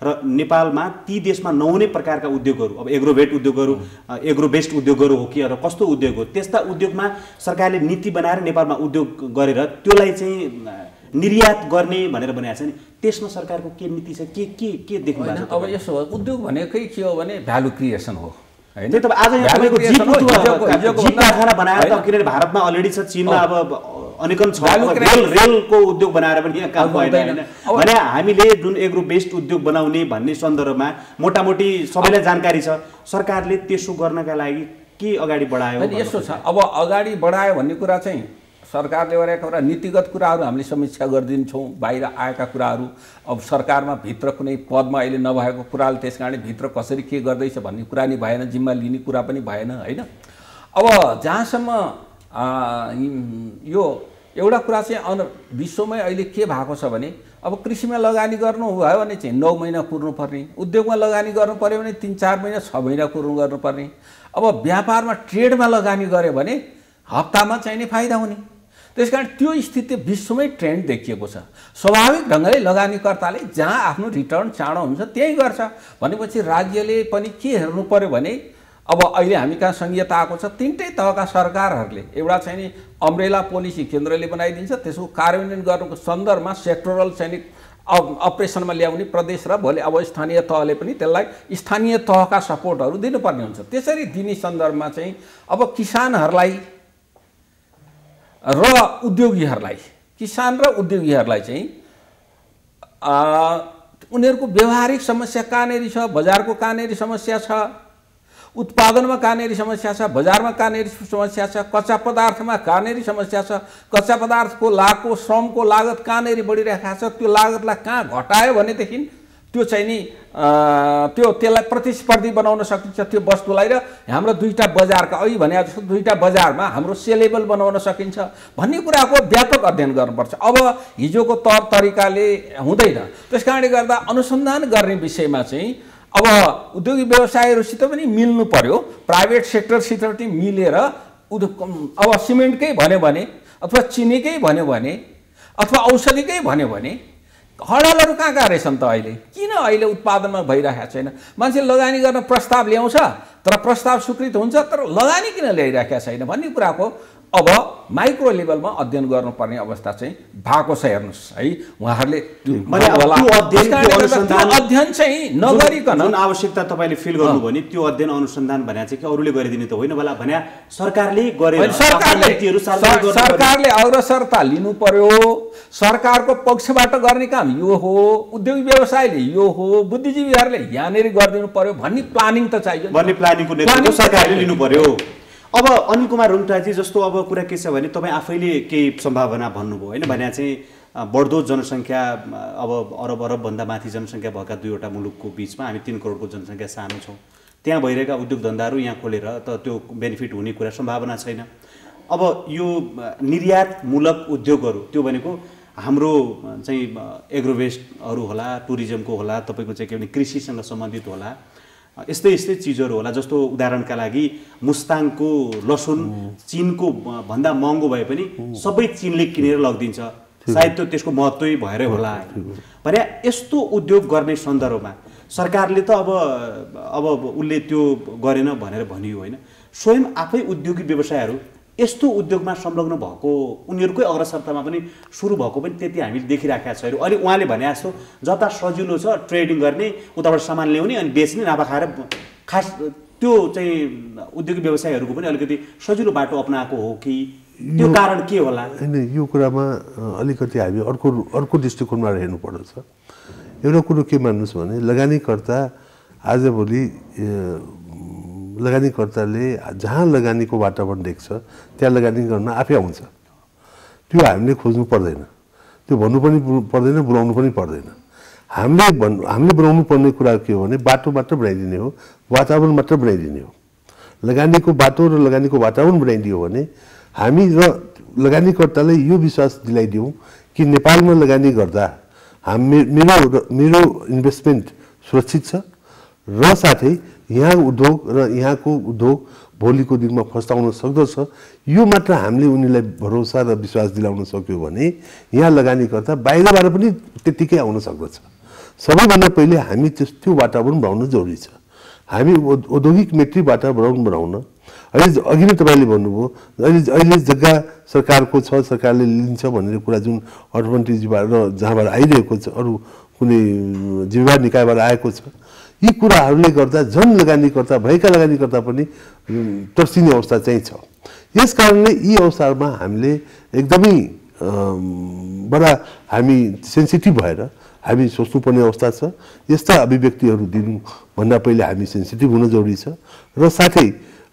Speaker 1: र नेपालमा ती देशमा नहुने प्रकारका उद्योगहरू, अब एग्रोबेस्ड उद्योगहरू हो कि अथवा कस्तो उद्योग हो, त्यस्ता उद्योगमा सरकारले नीति बनाएर नेपालमा उद्योग गरेर त्यसलाई चाहिँ निर्यात गर्ने भनेर भनेको छ नि, त्यसमा सरकारको के नीति छ, के देख्नु भएको छ?
Speaker 2: अब यसो हो, उद्योग भनेकै के हो भने भ्यालु क्रिएसन हो
Speaker 1: होइन। आज जीप कारखाना बनाएर त किनभने भारतमा अलरेडी छ, चीनमा अब अनेकन छ, रेलको उद्योग बनाएर पनि यहाँ काम भएन भने हामीले जुन एग्रो बेस्ड उद्योग बनाउने भन्ने सन्दर्भमा मोटामोटी सबैलाई जानकारी छ। सरकारले त्यसो गर्नका लागि के अगाडि बढायो?
Speaker 2: यस्तो छ, अब अगाडि बढायो भन्ने कुरा चाहिँ सरकारले गरेका कुरा नीतिगत कुराहरू हामीले समीक्षा गरिदिन्छौँ। बाहिर आएका कुराहरू अब सरकारमा भित्र कुनै पदमा अहिले नभएको कुराले त्यस कारणले भित्र कसरी के गर्दैछ भन्ने कुरा नि भएन, जिम्मा लिने कुरा पनि भएन होइन। अब जहाँसम्म यो एउटा कुरा चाहिँ विश्वमै अहिले के भएको छ भने अब कृषिमा लगानी गर्नुभयो भने चाहिँ 9 महिना कुर्नुपर्ने, उद्योगमा लगानी गर्नु पर्यो भने 3-4 महिना 6 महिना गर्नुपर्ने। अब व्यापारमा ट्रेडमा लगानी गर्यो भने हप्तामा चाहिने फाइदा हुने। त्यसकारण त्यो स्थिति विश्वमै ट्रेन्ड देखिएको छ। स्वाभाविक ढङ्गले लगानीकर्ताले जहाँ आफ्नो रिटर्न चाँडो हुन्छ त्यही गर्छ भनेपछि राज्यले पनि के हेर्नु पर्यो भने अब अहिले हामी कहाँ संहिता आएको छ, तीनटै तहका सरकारहरूले एउटा चाहिँ नि अम्ब्रेला पोलिसी केन्द्रले बनाइदिन्छ, त्यसको कार्यान्वयन गर्नुको सन्दर्भमा सेक्टरल चाहिँ नि अपरेसनमा ल्याउने प्रदेश र भोलि अब स्थानीय तहले पनि त्यसलाई स्थानीय तहका सपोर्टहरू दिनुपर्ने हुन्छ। त्यसरी दिने सन्दर्भमा चाहिँ अब किसानहरूलाई र उद्योगीहरूलाई, किसान र उद्योगीहरूलाई चाहिँ उनीहरूको व्यवहारिक समस्या कहाँनेरि छ, बजारको कहाँनेरि समस्या छ, उत्पादनमा कहाँनेरि समस्या छ, बजारमा कहाँनेरि समस्या छ, कच्चा पदार्थमा कहाँनेरि समस्या छ, कच्चा पदार्थको लागतको श्रमको लागत कहाँनेरि बढिरहेको छ, त्यो लागतलाई कहाँ घटायो भनेदेखि त्यो चाहिँ नि त्यसलाई प्रतिस्पर्धी बनाउन सकिन्छ त्यो वस्तुलाई र हाम्रो दुईटा बजारका अघि भने जस्तो दुईटा बजारमा हाम्रो सेलेबल बनाउन सकिन्छ भन्ने कुराको व्यापक अध्ययन गर्नुपर्छ। अब हिजोको तौर तरिकाले हुँदैन। त्यस कारणले गर्दा अनुसन्धान गर्ने विषयमा चाहिँ अब उद्योगिक व्यवसायहरूसित पनि मिल्नु पर्यो, प्राइभेट सेक्टरसित पनि मिलेर अब सिमेन्टकै भन्यो भने अथवा चिनीकै भन्यो भने अथवा औषधिकै भन्यो भने हडलहरू कहाँ रहेछन् त अहिले? किन अहिले उत्पादनमा भइरहेको छैन? मान्छे लगानी गर्न प्रस्ताव ल्याउँछ तर प्रस्ताव स्वीकृत हुन्छ तर लगानी किन ल्याइरहेका छैन भन्ने कुराको अब माइक्रो लेभलमा अध्ययन गर्नुपर्ने अवस्था चाहिँ भएको छ। हेर्नुहोस् है, उहाँहरूले अध्ययन चाहिँ नगरिकन
Speaker 1: जुन आवश्यकता तपाईँले फिल गर्नुभयो नि त्यो अध्ययन अनुसन्धान भने चाहिँ कि अरूले गरिदिने त होइन होला भने सरकारले गरेर
Speaker 2: सरकारले अग्रसरता लिनु पर्यो। सरकारको पक्षबाट गर्ने काम यो हो, उद्योगिक व्यवसायले यो हो, बुद्धिजीवीहरूले यहाँनिर गरिदिनु पर्यो भन्ने प्लानिङ त चाहियो,
Speaker 1: भन्ने प्लानिङको नेतृत्व सरकारले लिनु पर्यो। अब अनिल कुमार रुङटाजी जस्तो अब कुरा के छ भने तपाईँ आफैले केही सम्भावना भन्नुभयो होइन, भने चाहिँ बढ्दो जनसङ्ख्या अब अरबभन्दा माथि जनसङ्ख्या भएका दुईवटा मुलुकको बिचमा हामी 3 करोडको जनसङ्ख्या सानो छौँ, त्यहाँ भइरहेका उद्योग धन्दाहरू यहाँ खोलेर त त्यो बेनिफिट हुने कुरा सम्भावना छैन। अब यो निर्यातमूलक उद्योगहरू त्यो भनेको हाम्रो चाहिँ एग्रोवेस्टहरू होला, टुरिज्मको होला, तपाईँको चाहिँ के भने कृषिसँग सम्बन्धित होला, यस्तै यस्तै चिजहरू होला। जस्तो उदाहरणका लागि मुस्ताङको लसुन चीनको भन्दा महँगो भए पनि सबै चीनले किनेर लगिदिन्छ, सायद त्यो त्यसको महत्त्वै भएरै होला भने यस्तो उद्योग गर्ने सन्दर्भमा सरकारले त अब उसले त्यो गरेन भनेर भनियो होइन, स्वयं आफै उद्योगिक व्यवसायहरू यस्तो उद्योगमा संलग्न भएको उनीहरूकै अग्रसरतामा पनि सुरु भएको पनि त्यति हामीले देखिराखेका छैनौँ। अनि उहाँले भने जस्तो जता सजिलो छ ट्रेडिङ गर्ने, उताबाट सामान ल्याउने अनि बेच्ने, नाफा खाएर खास त्यो चाहिँ उद्योगिक व्यवसायहरूको पनि अलिकति सजिलो बाटो अपनाएको हो कि त्यो कारण के होला?
Speaker 3: होइन, यो कुरामा अलिकति हामी अर्को दृष्टिकोणबाट हेर्नुपर्दछ। एउटा कुरो के मान्नुहोस् भने लगानीकर्ता आजभोलि लगानीकर्ताले जहाँ लगानीको वातावरण देख्छ त्यहाँ लगानी गर्न आफै आउँछ, त्यो हामीले खोज्नु पर्दैन, त्यो भन्नु पनि पर्दैन, बोलाउनु पनि पर्दैन। हामीले बनाउनु पर्ने कुरा के हो भने बाटो मात्र बनाइदिने हो, वातावरण मात्र बनाइदिने हो। लगानीको बाटो र लगानीको वातावरण बनाइदियो भने हामी र लगानीकर्तालाई यो विश्वास दिलाइदिउँ कि नेपालमा लगानी गर्दा मेरो इन्भेस्टमेन्ट सुरक्षित छ र साथै यहाँ उद्योग र यहाँको उद्योग भोलिको दिनमा फस्टाउन सक्दछ। यो मात्र हामीले उनीलाई भरोसा र विश्वास दिलाउन सक्यो भने यहाँ लगानीकर्ता बाहिरबाट पनि त्यत्तिकै आउन सक्दछ। सबैभन्दा पहिले हामी त्यो वातावरण बनाउनु जरुरी छ। हामी औद्योगिक मैत्री वातावरण बनाउन अहिले अघि नै तपाईँले भन्नुभयो अहिले जग्गा सरकारको छ, सरकारले लिन्छ भन्ने कुरा जुन अर्थ मन्त्रीजीबाट र जहाँबाट आइरहेको छ, अरू कुनै जिम्मेवार निकायबाट आएको छ, यी कुराहरूले गर्दा जन लगानीकर्ता भएका लगानीकर्ता पनि तर्सिने अवस्था चाहिँ छ। यस कारणले यी अवसरमा हामीले एकदमै बडा हामी सेन्सिटिभ भएर हामी सोच्नुपर्ने अवस्था छ। यस्ता अभिव्यक्तिहरू दिनुभन्दा पहिले हामी सेन्सिटिभ हुन जरुरी छ र साथै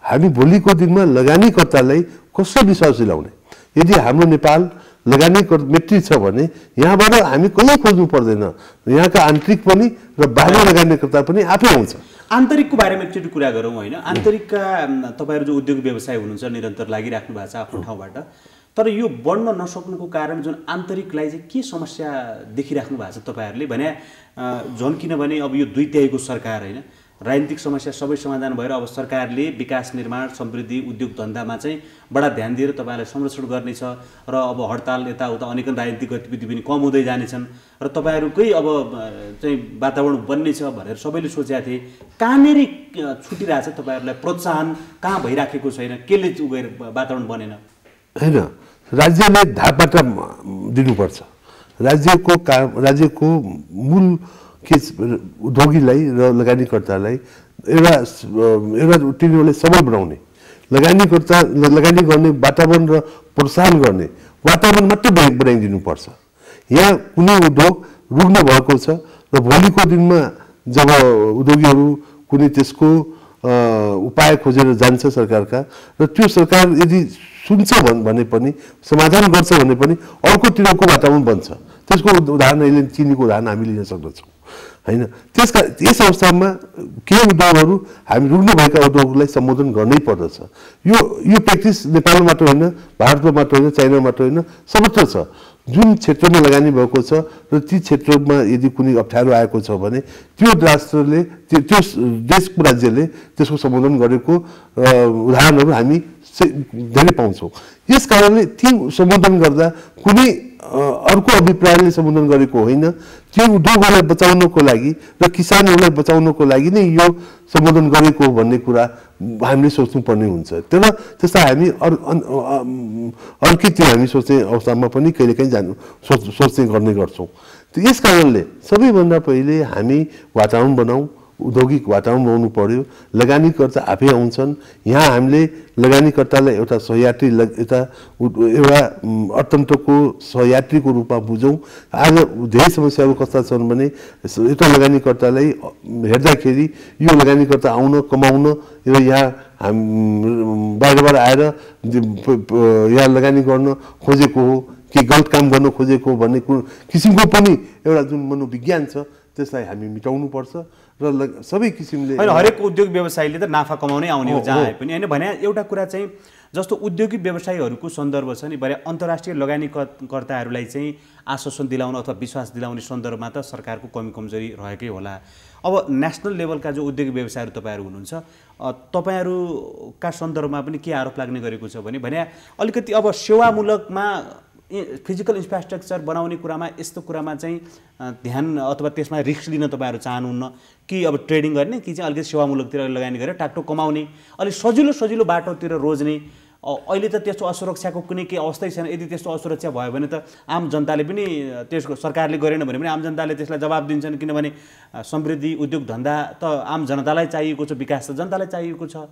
Speaker 3: हामी भोलिको दिनमा लगानीकर्तालाई कसरी विश्वास दिलाउने। यदि हाम्रो नेपाल लगानी मैत्री छ भने यहाँबाट हामी कहिले खोज्नु पर्दैन, यहाँका आन्तरिक पनि र बाह्य लगानीकर्ता पनि आफै आउँछ।
Speaker 1: आन्तरिकको बारेमा एकचोटि कुरा गरौँ होइन। आन्तरिकका तपाईँहरू जो उद्योग व्यवसाय हुनुहुन्छ निरन्तर लागिराख्नु भएको छ आफ्नो ठाउँबाट, तर यो बढ्न नसक्नुको कारण जुन आन्तरिकलाई चाहिँ के समस्या देखिराख्नु भएको छ तपाईँहरूले भने झन् किनभने अब यो 2/3 सरकार होइन, राजनीतिक समस्या सबै समाधान भएर अब सरकारले विकास निर्माण समृद्धि उद्योग धन्दामा चाहिँ बडा ध्यान दिएर तपाईँलाई संरक्षण गर्नेछ र अब हडताल यताउता अनेक राजनीतिक गतिविधि पनि कम हुँदै जानेछन् र तपाईँहरूकै अब चाहिँ वातावरण बन्नेछ भनेर सबैले सोचेका थिए। कहाँनेरि छुटिरहेछ तपाईँहरूलाई प्रोत्साहन कहाँ भइराखेको छैन, केले उगेर वातावरण बनेन?
Speaker 3: होइन, राज्यले धापबाट दिनुपर्छ। राज्यको मूल के उद्योगीलाई र लगानीकर्तालाई एउटा तिनीहरूले सबल बनाउने, लगानी गर्ने वातावरण र प्रोत्साहन गर्ने वातावरण मात्रै बनाइदिनुपर्छ। यहाँ कुनै उद्योग रुग्न भएको छ र भोलिको दिनमा जब उद्योगीहरू कुनै त्यसको उपाय खोजेर जान्छ सरकारका, र त्यो सरकार यदि सुन्छ भने पनि समाधान गर्छ भने पनि अर्कोतिरको वातावरण बन्छ। त्यसको उदाहरण अहिले चिनीको उदाहरण हामी लिन सक्दछौँ होइन। यस अवस्थामा केही उद्योगहरू हामी रुग्न भएका उद्योगहरूलाई सम्बोधन गर्नै पर्दछ। यो प्र्याक्टिस नेपालमा मात्र होइन, भारतमा मात्र होइन, चाइनामा मात्र होइन, सर्वत्र छ। जुन क्षेत्रमा लगानी भएको छ र ती क्षेत्रमा यदि कुनै अप्ठ्यारो आएको छ भने त्यो राष्ट्रले त्यो देशको राज्यले त्यसको सम्बोधन गरेको उदाहरणहरू हामी धेरै पाउँछौँ। यस कारणले ती सम्बोधन गर्दा कुनै अर्को अभिप्रायले सम्बोधन गरेको होइन, त्यो उद्योगहरूलाई बचाउनको लागि र किसानहरूलाई बचाउनको लागि नै यो सम्बोधन गरेको हो भन्ने कुरा हामीले सोच्नुपर्ने हुन्छ। तर त्यसलाई हामी अर्कैतिर हामी सोच्ने अवस्थामा पनि कहिलेकाहीँ सोच्ने गर्ने गर्छौँ। यस कारणले सबैभन्दा पहिले हामी वातावरण बनाऊ, औद्योगिक वातावरण बनाउनु पर्यो। लगानीकर्ता आफै आउँछन्, यहाँ हामीले लगानीकर्तालाई एउटा सहयात्री एउटा अर्थतन्त्रको सहयात्रीको रूपमा बुझौँ। आज धेरै समस्याहरू कस्ता छन् भने एउटा लगानीकर्तालाई हेर्दाखेरि यो लगानीकर्ता आउन कमाउन र यहाँ बाहिरबाट आएर यहाँ लगानी गर्न खोजेको हो कि गलत काम गर्न खोजेको हो भन्ने किसिमको पनि एउटा जुन मनोविज्ञान छ त्यसलाई हामी मिटाउनुपर्छ र सबै किसिमले।
Speaker 1: होइन, हरेक उद्योग व्यवसायीले त नाफा कमाउनै आउने हो जहाँ पनि होइन। भने एउटा कुरा चाहिँ जस्तो उद्योगिक व्यवसायीहरूको सन्दर्भ छ नि, भने अन्तर्राष्ट्रिय लगानीकर्ताहरूलाई चाहिँ आश्वासन दिलाउन अथवा विश्वास दिलाउने सन्दर्भमा त सरकारको कमी कमजोरी रहेकै होला। अब नेसनल लेभलका जो उद्योगिक व्यवसायहरू तपाईँहरू हुनुहुन्छ, तपाईँहरूका सन्दर्भमा पनि के आरोप लाग्ने गरेको छ भने अलिकति अब सेवामूलकमा फिजिकल इन्फ्रास्ट्रक्चर बनाउने कुरामा यस्तो कुरामा चाहिँ ध्यान अथवा त्यसमा रिस्क लिन तपाईँहरू चाहनुहुन्न कि अब ट्रेडिङ गर्ने कि चाहिँ अलिकति सेवामूलकतिर लगानी गरेर टाकटुक कमाउने, अलिक सजिलो बाटोतिर रोज्ने? अहिले त त्यस्तो असुरक्षाको कुनै केही अवस्थै छैन। यदि त्यस्तो असुरक्षा भयो भने त आम जनताले पनि त्यसको सरकारले गरेन भने पनि आम जनताले त्यसलाई जवाब दिन्छन्, किनभने समृद्धि उद्योग धन्दा त आम जनतालाई चाहिएको छ, विकास त जनतालाई चाहिएको छ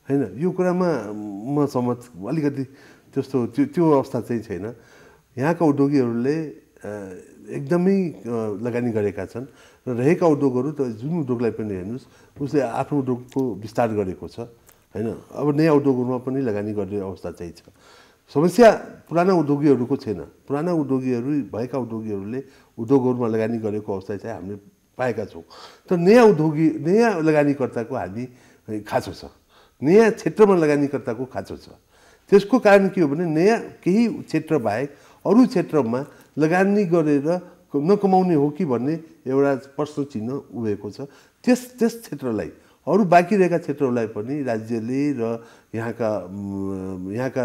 Speaker 3: होइन। यो कुरामा म सहमत, अलिकति त्यस्तो त्यो अवस्था चाहिँ छैन। यहाँका उद्योगीहरूले एकदमै लगानी गरेका छन् र रहेका उद्योगहरू त जुन उद्योगलाई पनि हेर्नुहोस् उसले आफ्नो उद्योगको विस्तार गरेको छ होइन। अब नयाँ उद्योगहरूमा पनि लगानी गर्ने अवस्था चाहिँ छ। समस्या पुराना उद्योगीहरूको छैन। पुराना उद्योगीहरू भएका उद्योगीहरूले उद्योगहरूमा लगानी गरेको अवस्था चाहिँ हामीले पाएका छौँ। तर नयाँ लगानीकर्ताको हामी खाँचो छ, नयाँ क्षेत्रमा लगानीकर्ताको खाँचो छ। त्यसको कारण के हो भने नयाँ केही क्षेत्र बाहेक अरू क्षेत्रमा लगानी गरेर नकमाउने हो कि भन्ने एउटा प्रश्न चिन्ह उभिएको छ। त्यस क्षेत्रलाई अरू बाँकी रहेका क्षेत्रहरूलाई पनि राज्यले र यहाँका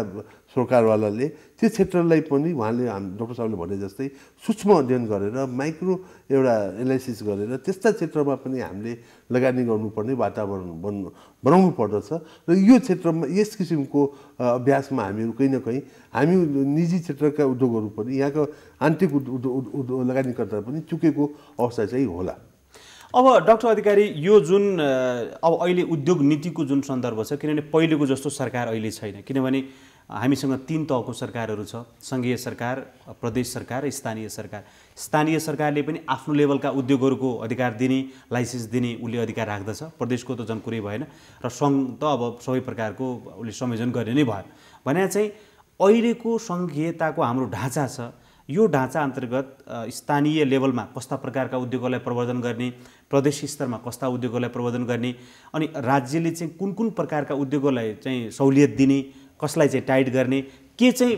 Speaker 3: सरकारवालाले त्यो क्षेत्रलाई पनि उहाँले डाक्टर साहबले भने जस्तै सूक्ष्म अध्ययन गरेर माइक्रो एउटा एनालाइसिस गरेर त्यस्ता क्षेत्रमा पनि हामीले लगानी गर्नुपर्ने वातावरण बनाउनु पर्दछ। र यो क्षेत्रमा यस किसिमको अभ्यासमा हामीहरू कहीँ न कहीँ हामी निजी क्षेत्रका उद्योगहरू पनि यहाँका आन्तरिक लगानीकर्ता पनि चुकेको अवस्था चाहिँ होला।
Speaker 1: अब डाक्टर अधिकारी, यो जुन अब अहिले उद्योग नीतिको जुन सन्दर्भ छ, किनभने पहिलेको जस्तो सरकार अहिले छैन, किनभने हामीसँग 3 तहको सरकारहरू छ, सङ्घीय सरकार, प्रदेश सरकार र स्थानीय सरकार। स्थानीय सरकारले पनि आफ्नो लेभलका उद्योगहरूको अधिकार दिने, लाइसेन्स दिने उसले अधिकार राख्दछ। प्रदेशको त झन् कुरै भएन र सङ्घ त अब सबै प्रकारको उसले संयोजन गर्ने नै भयो। भने चाहिँ अहिलेको सङ्घीयताको हाम्रो ढाँचा छ, यो ढाँचा अन्तर्गत स्थानीय लेभलमा कस्ता प्रकारका उद्योगहरूलाई प्रवर्धन गर्ने, प्रदेश स्तरमा कस्ता उद्योगहरूलाई प्रवर्धन गर्ने, अनि राज्यले चाहिँ कुन प्रकारका उद्योगहरूलाई चाहिँ सहुलियत दिने, कसलाई चाहिँ टाइट गर्ने, के चाहिँ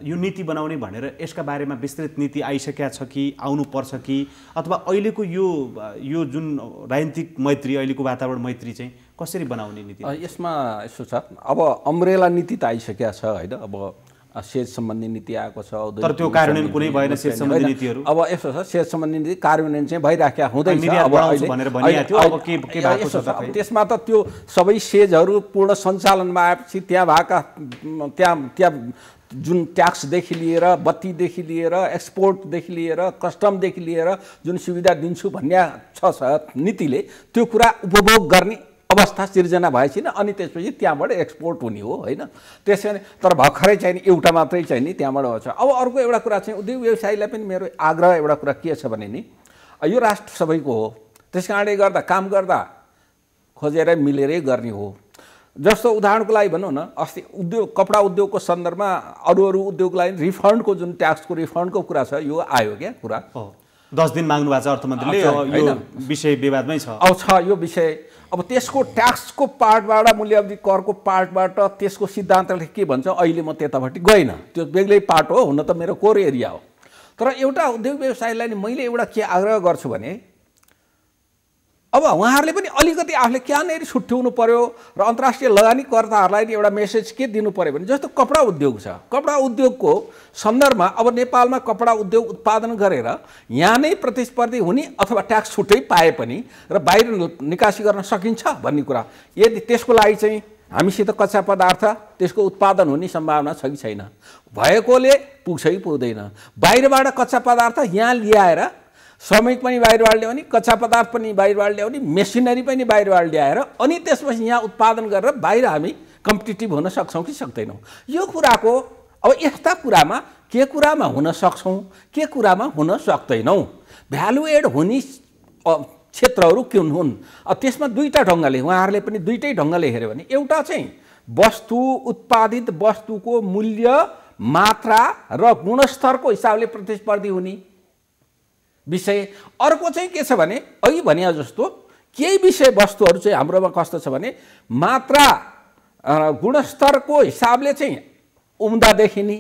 Speaker 1: यो नीति बनाउने भनेर यसका बारेमा विस्तृत नीति आइसकेका छ कि आउनुपर्छ कि अथवा अहिलेको यो जुन राजनीतिक मैत्री अहिलेको वातावरण मैत्री चाहिँ कसरी बनाउने नीति?
Speaker 2: यसमा यसो छ, अब अम्ब्रेला नीति त आइसकेको छ होइन, अब सेच सम्बन्धी नीति आएको छ,
Speaker 1: तर त्यो कार्यान्वयन कुनै भएन। सेच सम्बन्धी नीतिहरू
Speaker 2: अब यसो छ, सेच सम्बन्धी नीति कार्यान्वयन चाहिँ भइराखेको हुँदैछ। अब त्यसमा त त्यो सबै सेजहरू पूर्ण सञ्चालनमा आएपछि त्यहाँ भएका त्यहाँ जुन ट्याक्सदेखि लिएर बत्तीदेखि लिएर एक्सपोर्टदेखि लिएर कस्टमदेखि लिएर जुन सुविधा दिन्छु भन्ने छ नीतिले, त्यो कुरा उपभोग गर्ने अवस्था सिर्जना भएपछि अनि त्यसपछि त्यहाँबाट एक्सपोर्ट हुने हो होइन। त्यसैले तर भर्खरै चाहिँ एउटा मात्रै चाहिँ नि त्यहाँबाट हुन्छ। अब अर्को एउटा कुरा चाहिँ उद्योग व्यवसायीलाई पनि मेरो आग्रह एउटा कुरा के छ भने नि, यो राष्ट्र सबैको हो, त्यस कारणले गर्दा काम गर्दा खोजेर मिलेरै गर्ने हो। जस्तो उदाहरणको लागि भनौँ न, अस्ति कपडा उद्योगको सन्दर्भमा अरू उद्योगलाई रिफन्डको जुन ट्याक्सको रिफन्डको कुरा छ, यो आयो क्या कुरा।
Speaker 1: 10 दिन माग्नु भएको छ अर्थमन्त्रीले, यो विषय विवादमै छ।
Speaker 2: अब छ यो विषय, अब त्यसको ट्याक्सको पार्टबाट मूल्यवृद्धि करको पार्टबाट त्यसको सिद्धान्तले के भन्छ, अहिले म त्यतापट्टि गएन, त्यो बेग्लै पार्ट हो, हुन त मेरो कोर एरिया हो। तर एउटा उद्योग व्यवसायलाई नि मैले एउटा के आग्रह गर्छु भने, अब उहाँहरूले पनि अलिकति आफूले कहाँनिर छुट्याउनु पर्यो र अन्तर्राष्ट्रिय लगानीकर्ताहरूलाई नि एउटा मेसेज के दिनु पर्यो भने, जस्तो कपडा उद्योग छ, कपडा उद्योगको सन्दर्भमा अब नेपालमा कपडा उद्योग उत्पादन गरेर यहाँ नै प्रतिस्पर्धी हुने अथवा ट्याक्स छुट्टै पाए पनि र बाहिर निकासी गर्न सकिन्छ भन्ने कुरा, यदि त्यसको लागि चाहिँ हामीसित कच्चा पदार्थ त्यसको उत्पादन हुने सम्भावना छ कि छैन, भएकोले पुग्छ कि पुग्दैन, बाहिरबाट कच्चा पदार्थ यहाँ ल्याएर श्रमिक पनि बाहिरबाट ल्याउने, कच्चा पदार्थ पनि बाहिरबाट ल्याउने, मेसिनरी पनि बाहिरबाट ल्याएर अनि त्यसपछि यहाँ उत्पादन गरेर बाहिर हामी कम्पिटिटिभ हुन सक्छौँ कि सक्दैनौँ। यो कुराको अब यस्ता कुरामा के कुरामा हुन सक्छौँ, के कुरामा हुन सक्दैनौँ, भ्यालु एड हुने क्षेत्रहरू कुन हुन्। अब त्यसमा दुईवटा ढङ्गले उहाँहरूले पनि दुईटै ढङ्गले हेऱ्यो भने, एउटा चाहिँ वस्तु उत्पादित वस्तुको मूल्य मात्रा र गुणस्तरको हिसाबले प्रतिस्पर्धी हुने विषय, अर्को चाहिँ के छ भने अघि भने जस्तो केही विषय वस्तुहरू चाहिँ हाम्रोमा कस्तो छ भने मात्रा गुणस्तरको हिसाबले चाहिँ उम्दा देखिने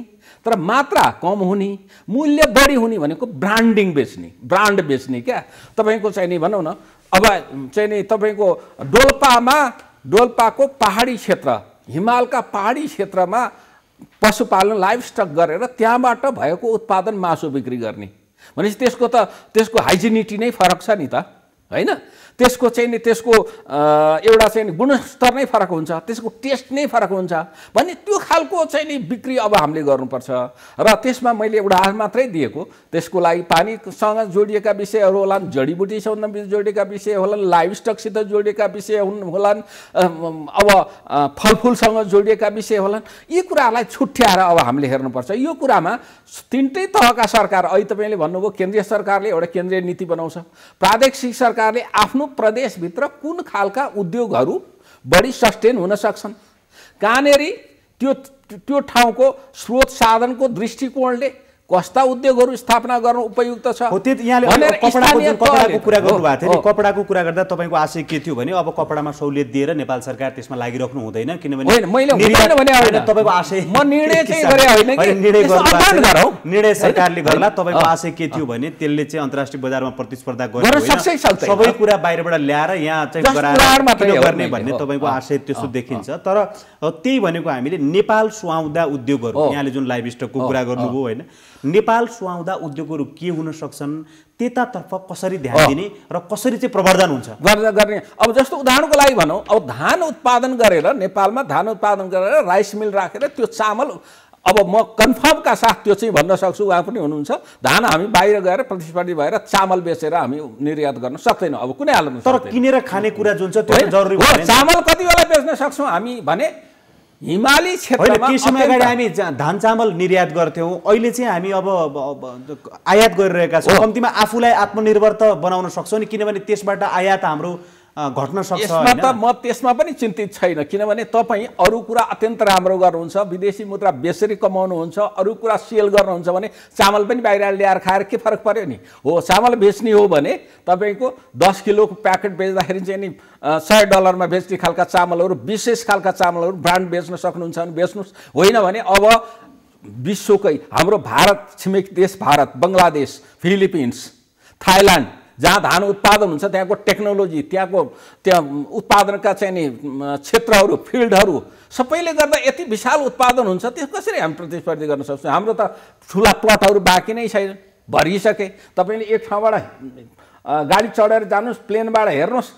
Speaker 2: तर मात्रा कम हुने, मूल्य बढी हुने भनेको ब्रान्डिङ बेच्ने, ब्रान्ड बेच्ने क्या। तपाईँको चाहिँ नि भनौँ न, अब चाहिँ नि तपाईँको डोल्पाको पहाडी क्षेत्र, हिमालका पहाडी क्षेत्रमा पशुपालन लाइभ स्टक गरेर त्यहाँबाट भएको उत्पादन मासु बिक्री गर्ने भनेपछि त्यसको हाइजिनिटी नै फरक छ नि त होइन, त्यसको चाहिँ नि त्यसको एउटा चाहिँ गुणस्तर नै फरक हुन्छ, त्यसको टेस्ट नै फरक हुन्छ भन्ने त्यो खालको चाहिँ नि बिक्री अब हामीले गर्नुपर्छ। र त्यसमा मैले उदाहरण मात्रै दिएको, त्यसको लागि पानीसँग जोडिएका विषयहरू होलान्, जडीबुटीसँग जोडिएका विषय होलान्, लाइभ स्टकसित जोडिएका विषय होलान्, अब फलफुलसँग जोडिएका विषय होलान्, यी कुराहरूलाई छुट्याएर अब हामीले हेर्नुपर्छ। यो कुरामा तिनटै तहका सरकार, अहिले तपाईँले भन्नुभयो केन्द्रीय सरकारले एउटा केन्द्रीय नीति बनाउँछ, प्रादेशिक सरकारले आफ्नो प्रदेशभित्र कुन खालका उद्योगहरू बढी सस्टेन हुन सक्छन्, कहाँनेरि त्यो ठाउँको स्रोत साधनको दृष्टिकोणले कस्ता उद्योगहरू स्थापना गर्न उपयुक्त छ।
Speaker 1: कपडाको कुरा गर्नुभएको थियो नि, कपडाको कुरा गर्दा तपाईँको आशय के थियो भने अब कपडामा सहुलियत दिएर नेपाल सरकार त्यसमा लागिराख्नु हुँदैन, किनभने तपाईँको आशय निर्णय सरकारले गर्ला, तपाईँको आशय के थियो भने त्यसले चाहिँ अन्तर्राष्ट्रिय बजारमा प्रतिस्पर्धा गर्ने सबै कुरा बाहिरबाट ल्याएर यहाँ चाहिँ गर्ने भन्ने तपाईँको आशय त्यस्तो देखिन्छ। तर त्यही भनेको हामीले नेपाल सुहाउँदा उद्योगहरू, यहाँले जुन लाइभ स्टकको कुरा गर्नुभयो होइन, नेपाल सुहाउँदा उद्योगहरू के हुन सक्छन्, त्यतातर्फ कसरी ध्यान दिने र कसरी चाहिँ प्रवर्धन हुन्छ
Speaker 2: गर्ने। अब जस्तो उदाहरणको लागि भनौँ, अब धान उत्पादन गरेर नेपालमा धान उत्पादन गरेर राइस मिल राखेर त्यो चामल, अब म कन्फर्मका साथ त्यो चाहिँ भन्न सक्छु, उहाँ पनि हुनुहुन्छ, धान हामी बाहिर गएर प्रतिस्पर्धी भएर चामल बेचेर हामी निर्यात गर्न सक्दैनौँ अब कुनै हालतमा।
Speaker 1: तर किनेर खाने कुरा जुन छ त्यो जरुरी हो।
Speaker 2: चामल कति बेला बेच्न सक्छौँ हामी भने हिमाली क्षेत्रमा
Speaker 1: केही समय अगाडि हामी धान चामल निर्यात गर्थ्यौँ, अहिले चाहिँ हामी अब आयात गरिरहेका छौँ। कम्तीमा आफूलाई आत्मनिर्भर त बनाउन सक्छौँ नि, किनभने त्यसबाट आयात हाम्रो घट्न सक्छ
Speaker 2: यसमा त म त्यसमा पनि चिन्तित छैन किनभने तपाईँ अरू कुरा अत्यन्त राम्रो गर्नुहुन्छ विदेशी मुद्रा बेसरी कमाउनुहुन्छ अरू कुरा सेल गर्नुहुन्छ भने चामल पनि बाहिर ल्याएर खाएर के फरक पर्यो नि हो चामल बेच्ने हो भने तपाईँको 10 किलोको प्याकेट बेच्दाखेरि चाहिँ नि $100 बेच्ने खालका चामलहरू विशेष खालका चामलहरू ब्रान्ड बेच्न सक्नुहुन्छ भने बेच्नुहोस् होइन भने अब विश्वकै हाम्रो भारत छिमेकी देश भारत बङ्गलादेश फिलिपिन्स थाइल्यान्ड जहाँ धान उत्पादन हुन्छ त्यहाँको टेक्नोलोजी त्यहाँ उत्पादनका चाहिँ नि क्षेत्रहरू फिल्डहरू सबैले गर्दा यति विशाल उत्पादन हुन्छ त्यो कसरी हामी प्रतिस्पर्धी गर्न सक्छौँ हाम्रो त ठुला प्लटहरू बाँकी नै छैन भरिसके तपाईँले एक ठाउँबाट गाडी चढेर जानुहोस् प्लेनबाट हेर्नुहोस्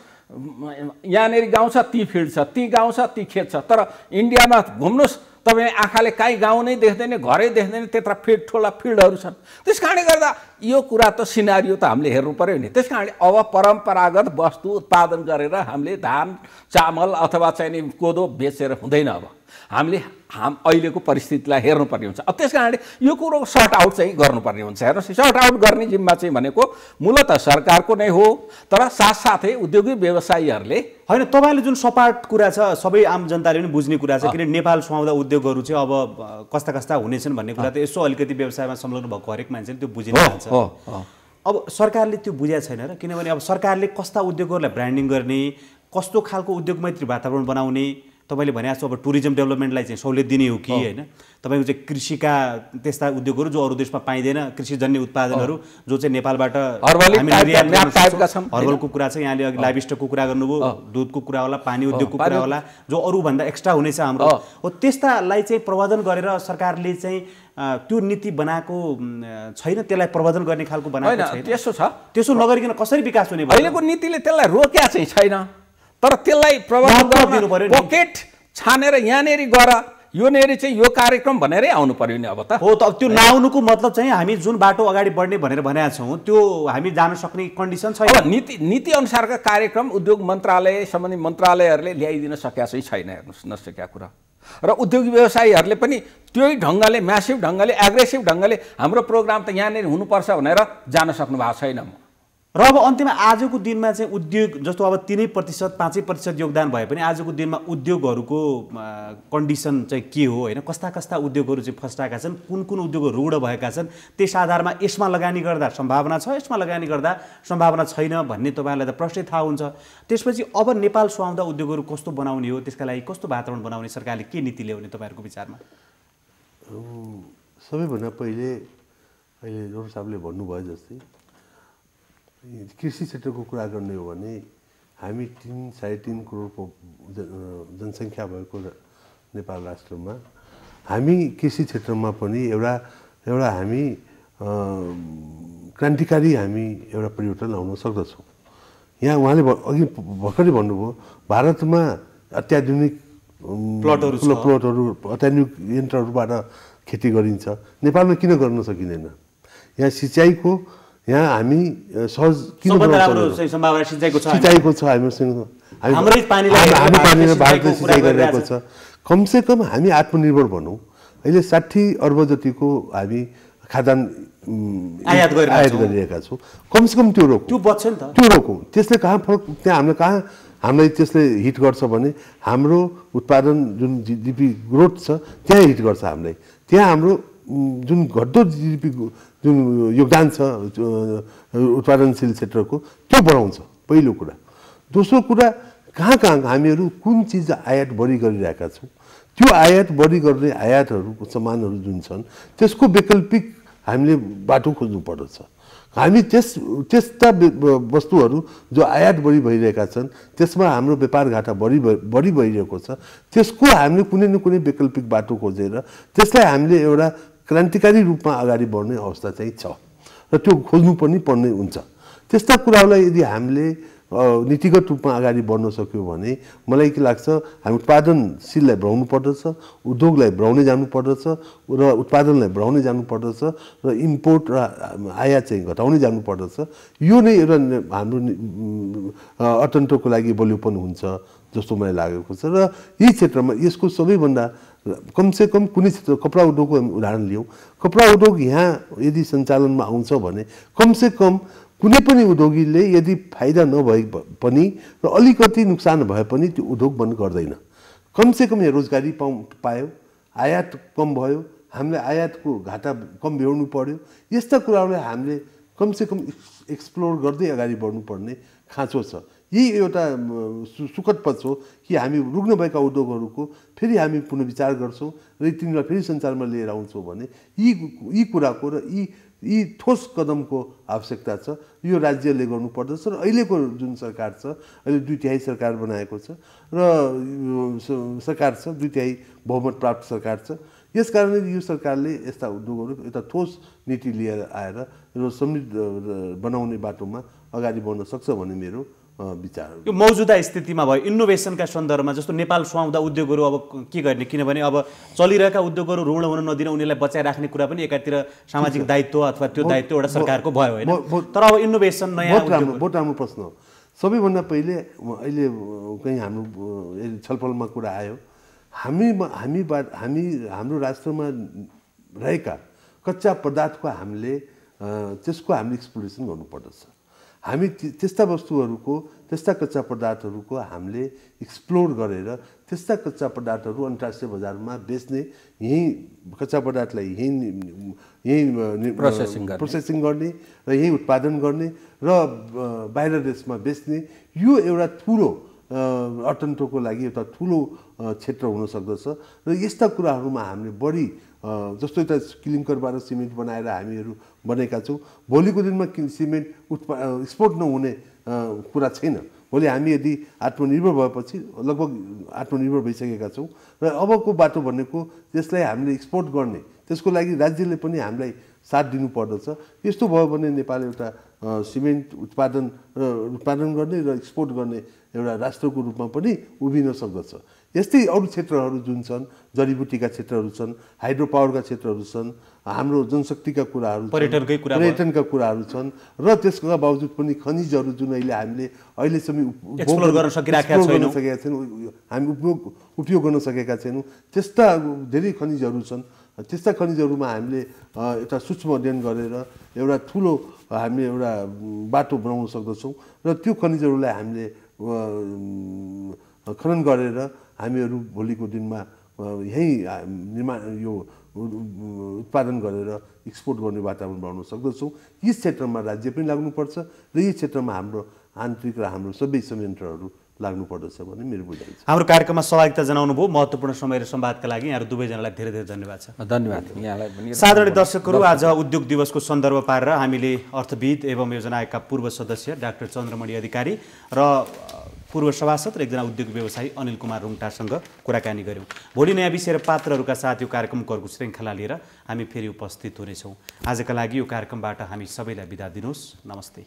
Speaker 2: यहाँनिर गाउँ छ ती फिल्ड छ ती गाउँ छ ती खेत छ तर इन्डियामा घुम्नुहोस् तपाईँ आँखाले काहीँ गाउँ नै देख्दैन घरै देख्दैन त्यत्रा ठुला फिल्डहरू छन् त्यस कारणले गर्दा यो कुरा त सिनारियो त हामीले हेर्नु पर्यो नि त्यस कारणले अब परम्परागत वस्तु उत्पादन गरेर हामीले धान चामल अथवा चाहिँ नि कोदो बेचेर हुँदैन अब हामीले अहिलेको परिस्थितिलाई हेर्नुपर्ने हुन्छ त्यस कारणले यो कुरो सर्ट आउट चाहिँ गर्नुपर्ने हुन्छ हेर्नुहोस् सर्ट आउट गर्ने जिम्मा चाहिँ भनेको मूलतः सरकारको नै हो तर साथसाथै उद्योगिक व्यवसायीहरूले
Speaker 1: होइन तपाईँले जुन सपाट कुरा छ सबै आम जनताले पनि बुझ्ने कुरा छ किन नेपाल सुहाउँदा उद्योगहरू चाहिँ अब कस्ता कस्ता हुनेछन् भन्ने कुरा त यसो अलिकति व्यवसायमा संलग्न भएको हरेक मान्छेले त्यो बुझिन्छ अब सरकारले त्यो बुझेको छैन र किनभने अब सरकारले कस्ता उद्योगहरूलाई ब्रान्डिङ गर्ने कस्तो खालको उद्योग मैत्री वातावरण बनाउने तपाईँले भने जस्तो अब टुरिज्म डेभलपमेन्टलाई चाहिँ सहुलियत दिने हो कि होइन तपाईँको चाहिँ कृषिका त्यस्ता उद्योगहरू जो अरू देशमा पाइँदैन कृषिजन्य उत्पादनहरू जो चाहिँ नेपालबाट हर्बलको कुरा छ यहाँले अघि लाइभस्टकको कुरा गर्नुभयो दुधको कुरा होला पानी उद्योगको कुरा होला जो अरूभन्दा एक्स्ट्रा हुनेछ हाम्रो हो त्यस्तालाई चाहिँ प्रवर्धन गरेर सरकारले चाहिँ त्यो नीति बनाएको छैन त्यसलाई प्रवर्धन गर्ने खालको बनाएको छैन त्यसो नगरिकन कसरी विकास हुने
Speaker 2: अहिलेको नीतिले त्यसलाई रोक्या चाहिँ छैन तर त्यसलाई प्रवर्धन दिनु पर्यो पकेट छानेर यहाँनेर गर यो नेरी चाहिँ यो कार्यक्रम भनेरै आउनु पर्यो नि अब त
Speaker 1: हो त त्यो नआउनुको मतलब चाहिँ हामी जुन बाटो अगाडि बढ्ने भनेर भनेका छौँ त्यो हामी जान सक्ने कन्डिसन छैन
Speaker 2: नीति अनुसारका कार्यक्रम उद्योग मन्त्रालय सम्बन्धी मन्त्रालयहरूले ल्याइदिन सकेका चाहिँ छैन हेर्नुहोस् नसकेका कुरा र उद्योगी व्यवसायीहरूले पनि त्यही ढङ्गले म्यासिभ ढङ्गले एग्रेसिभ ढङ्गले हाम्रो प्रोग्राम त यहाँनिर हुनुपर्छ भनेर जान सक्नु भएको छैन
Speaker 1: र अब अन्त्यमा आजको दिनमा चाहिँ उद्योग जस्तो अब 3% 5% योगदान भए पनि आजको दिनमा उद्योगहरूको कन्डिसन चाहिँ के हो होइन कस्ता कस्ता उद्योगहरू चाहिँ फस्टाएका छन् कुन कुन उद्योगहरू रूढ भएका छन् त्यस आधारमा यसमा लगानी गर्दा सम्भावना छ यसमा लगानी गर्दा सम्भावना छैन भन्ने तपाईँलाई त प्रश्नै थाहा हुन्छ त्यसपछि अब नेपाल सुहाउँदा उद्योगहरू कस्तो बनाउने हो त्यसका लागि कस्तो वातावरण बनाउने सरकारले के नीति ल्याउने तपाईँहरूको विचारमा
Speaker 3: सबैभन्दा पहिले अहिले जोर साहबले भन्नुभयो जस्तै कृषि क्षेत्रको कुरा गर्ने हो भने हामी 3-3.5 करोडको जनसङ्ख्या भएको नेपाल राष्ट्रमा हामी कृषि क्षेत्रमा पनि एउटा हामी क्रान्तिकारी हामी एउटा परिवर्तन ल्याउन सक्दछौँ यहाँ उहाँले अघि भर्खरै भन्नुभयो भारतमा अत्याधुनिक प्लटहरू अत्याधुनिक यन्त्रहरूबाट खेती गरिन्छ नेपालमा किन गर्न सकिँदैन यहाँ सिँचाइको यहाँ हामी सहज किन सिँचाइको छ हामी पानीमा भारतले सिँचाइ गरिरहेको छ कमसेकम हामी आत्मनिर्भर भनौँ अहिले 60 अर्ब जतिको हामी खाद्यान्न आयात गरिरहेका छौँ कमसेकम त्यो रोकौँ त्यसले कहाँ फरक त्यहाँ हामीलाई त्यसले हिट गर्छ भने हाम्रो उत्पादन जुन जिडिपी ग्रोथ छ त्यहाँ हिट गर्छ हामीलाई त्यहाँ हाम्रो जुन घट्दो जिडिपी जुन योगदान छ उत्पादनशील क्षेत्रको त्यो बढाउँछ पहिलो कुरा दोस्रो कुरा कहाँ हामीहरू कुन चिज आयात बढी गरिरहेका छौँ त्यो आयात बढी गर्ने आयातहरूको सामानहरू जुन छन् त्यसको वैकल्पिक हामीले बाटो खोज्नु पर्दछ हामी त्यस्ता वस्तुहरू जो आयात बढी भइरहेका छन् त्यसमा हाम्रो व्यापार घाटा बढी भइरहेको छ त्यसको हामीले कुनै न कुनै वैकल्पिक बाटो खोजेर त्यसलाई हामीले एउटा क्रान्तिकारी रूपमा अगाडि बढ्ने अवस्था चाहिँ छ र त्यो खोज्नु पनि पर्ने हुन्छ त्यस्ता कुराहरूलाई यदि हामीले नीतिगत रूपमा अगाडि बढ्न सक्यो भने मलाई के लाग्छ हामी उत्पादनशीललाई बढाउनु पर्दछ उद्योगलाई बढाउनै जानु पर्दछ र उत्पादनलाई बढाउनै जानु पर्दछ र इम्पोर्ट र आयात चाहिँ घटाउनै जानु पर्दछ यो नै एउटा हाम्रो अर्थतन्त्रको लागि बलियोपन हुन्छ जस्तो मलाई लागेको छ र यी क्षेत्रमा यसको सबैभन्दा कमसेकम कुनै क्षेत्र कपडा उद्योगको उदाहरण लियौँ कपडा उद्योग यहाँ यदि सञ्चालनमा आउँछ भने कमसेकम कुनै पनि उद्योगीले यदि फाइदा नभए पनि र अलिकति नोक्सान भए पनि त्यो उद्योग बन्द गर्दैन। कमसेकम यहाँ रोजगारी पायो, आयात कम भयो, हामीले आयातको घाटा कम बेहोर्नु पर्यो। यस्ता कुराहरूलाई हामीले कमसेकम एक्सप्लोर गर्दै अगाडि बढ्नुपर्ने खाँचो छ। यही एउटा सुखद पक्ष हो कि हामी रुग्न भएका उद्योगहरूको फेरि हामी पुनर्विचार गर्छौँ र तिनीलाई फेरि सञ्चारमा लिएर आउँछौँ भने यी कुराको र यी ठोस कदमको आवश्यकता छ। यो राज्यले गर्नुपर्दछ र अहिलेको जुन सरकार छ, अहिले 2/3 सरकार बनाएको छ र सरकार छ, 2/3 बहुमत प्राप्त सरकार छ। यस कारणले यो सरकारले यस्ता उद्योगहरू एउटा ठोस नीति लिएर आएर र समृद्ध बनाउने बाटोमा अगाडि बढ्न सक्छ भन्ने मेरो विचार।
Speaker 1: यो मौजुदा स्थितिमा भयो इनोभेसनका सन्दर्भमा जस्तो नेपाल सुहाउँदा उद्योगहरू अब के गर्ने, किनभने अब चलिरहेका उद्योगहरू ऋण हुन नदिन उनीहरूलाई बचाइराख्ने कुरा पनि एकातिर सामाजिक दायित्व अथवा त्यो दायित्व एउटा सरकारको भयो होइन। तर अब इनोभेसन नयाँ
Speaker 3: बहुत राम्रो प्रश्न हो। सबैभन्दा पहिले अहिले कहीँ हाम्रो छलफलमा कुरा आयो, हाम्रो राष्ट्रमा रहेका कच्चा पदार्थको हामीले एक्सप्लोरेसन गर्नुपर्दछ। हामी त्यस्ता वस्तुहरूको, त्यस्ता कच्चा पदार्थहरूको हामीले एक्सप्लोर गरेर त्यस्ता कच्चा पदार्थहरू अन्तर्राष्ट्रिय बजारमा बेच्ने, यहीँ कच्चा पदार्थलाई यहीँ प्रोसेसिङ गर्ने र यहीँ उत्पादन गर्ने र बाहिर देशमा बेच्ने, यो एउटा ठुलो अर्थतन्त्रको लागि एउटा ठुलो क्षेत्र हुन सक्दछ। र यस्ता कुराहरूमा हामीले बढी जस्तो एउटा क्लिङ्करबाट सिमेन्ट बनाएर हामीहरू बनेका छौँ। भोलिको दिनमा सिमेन्ट एक्सपोर्ट नहुने कुरा छैन। भोलि हामी यदि आत्मनिर्भर भएपछि लगभग आत्मनिर्भर भइसकेका छौँ र अबको बाटो भनेको त्यसलाई हामीले एक्सपोर्ट गर्ने, त्यसको लागि राज्यले पनि हामीलाई साथ दिनुपर्दछ। यस्तो भयो भने नेपाल एउटा सिमेन्ट उत्पादन गर्ने र एक्सपोर्ट गर्ने एउटा राष्ट्रको रूपमा पनि उभिन सक्दछ। यस्तै अरू क्षेत्रहरू जुन छन्, जडीबुटीका क्षेत्रहरू छन्, हाइड्रो पावरका क्षेत्रहरू छन्, हाम्रो जनशक्तिका कुराहरू, पर्यटनका कुराहरू छन् र त्यसका बावजुद पनि खनिजहरू जुन हामीले अहिलेसम्म
Speaker 1: एक्सप्लोर गर्न सकेका
Speaker 3: छैनौँ, हामी उपयोग गर्न सकेका छैनौँ। त्यस्ता धेरै खनिजहरू छन्। त्यस्ता खनिजहरूमा हामीले एउटा सूक्ष्म अध्ययन गरेर एउटा ठुलो हामी एउटा बाटो बनाउन सक्दछौँ र त्यो खनिजहरूलाई हामीले खनन गरेर हामीहरू भोलिको दिनमा यहीँ यो उत्पादन गरेर एक्सपोर्ट गर्ने वातावरण बनाउन सक्दछौँ। यस क्षेत्रमा राज्य पनि लाग्नुपर्छ र यस क्षेत्रमा हाम्रो आन्तरिक र हाम्रो सबै संयन्त्रहरू लाग्नुपर्दछ भन्ने मेरो बुझाइ छ।
Speaker 1: हाम्रो कार्यक्रममा सहभागिता जनाउनु भयो, महत्त्वपूर्ण समय र संवादका लागि यहाँहरू दुवैजनालाई धेरै धेरै धन्यवाद छ।
Speaker 2: धन्यवाद यहाँलाई पनि।
Speaker 1: साधारण दर्शकहरू, आज उद्योग दिवसको सन्दर्भ पारेर हामीले अर्थविद एवं योजना आयोगका पूर्व सदस्य डाक्टर चन्द्रमणि अधिकारी र पूर्व सभासद र एकजना उद्योग व्यवसायी अनिल कुमार रुङटासँग कुराकानी गऱ्यौँ। भोलि नयाँ विषय र पात्रहरूका साथ यो कार्यक्रमको श्रृङ्खला लिएर हामी फेरि उपस्थित हुनेछौँ। आजका लागि यो कार्यक्रमबाट हामी सबैलाई बिदा दिनुहोस्। नमस्ते।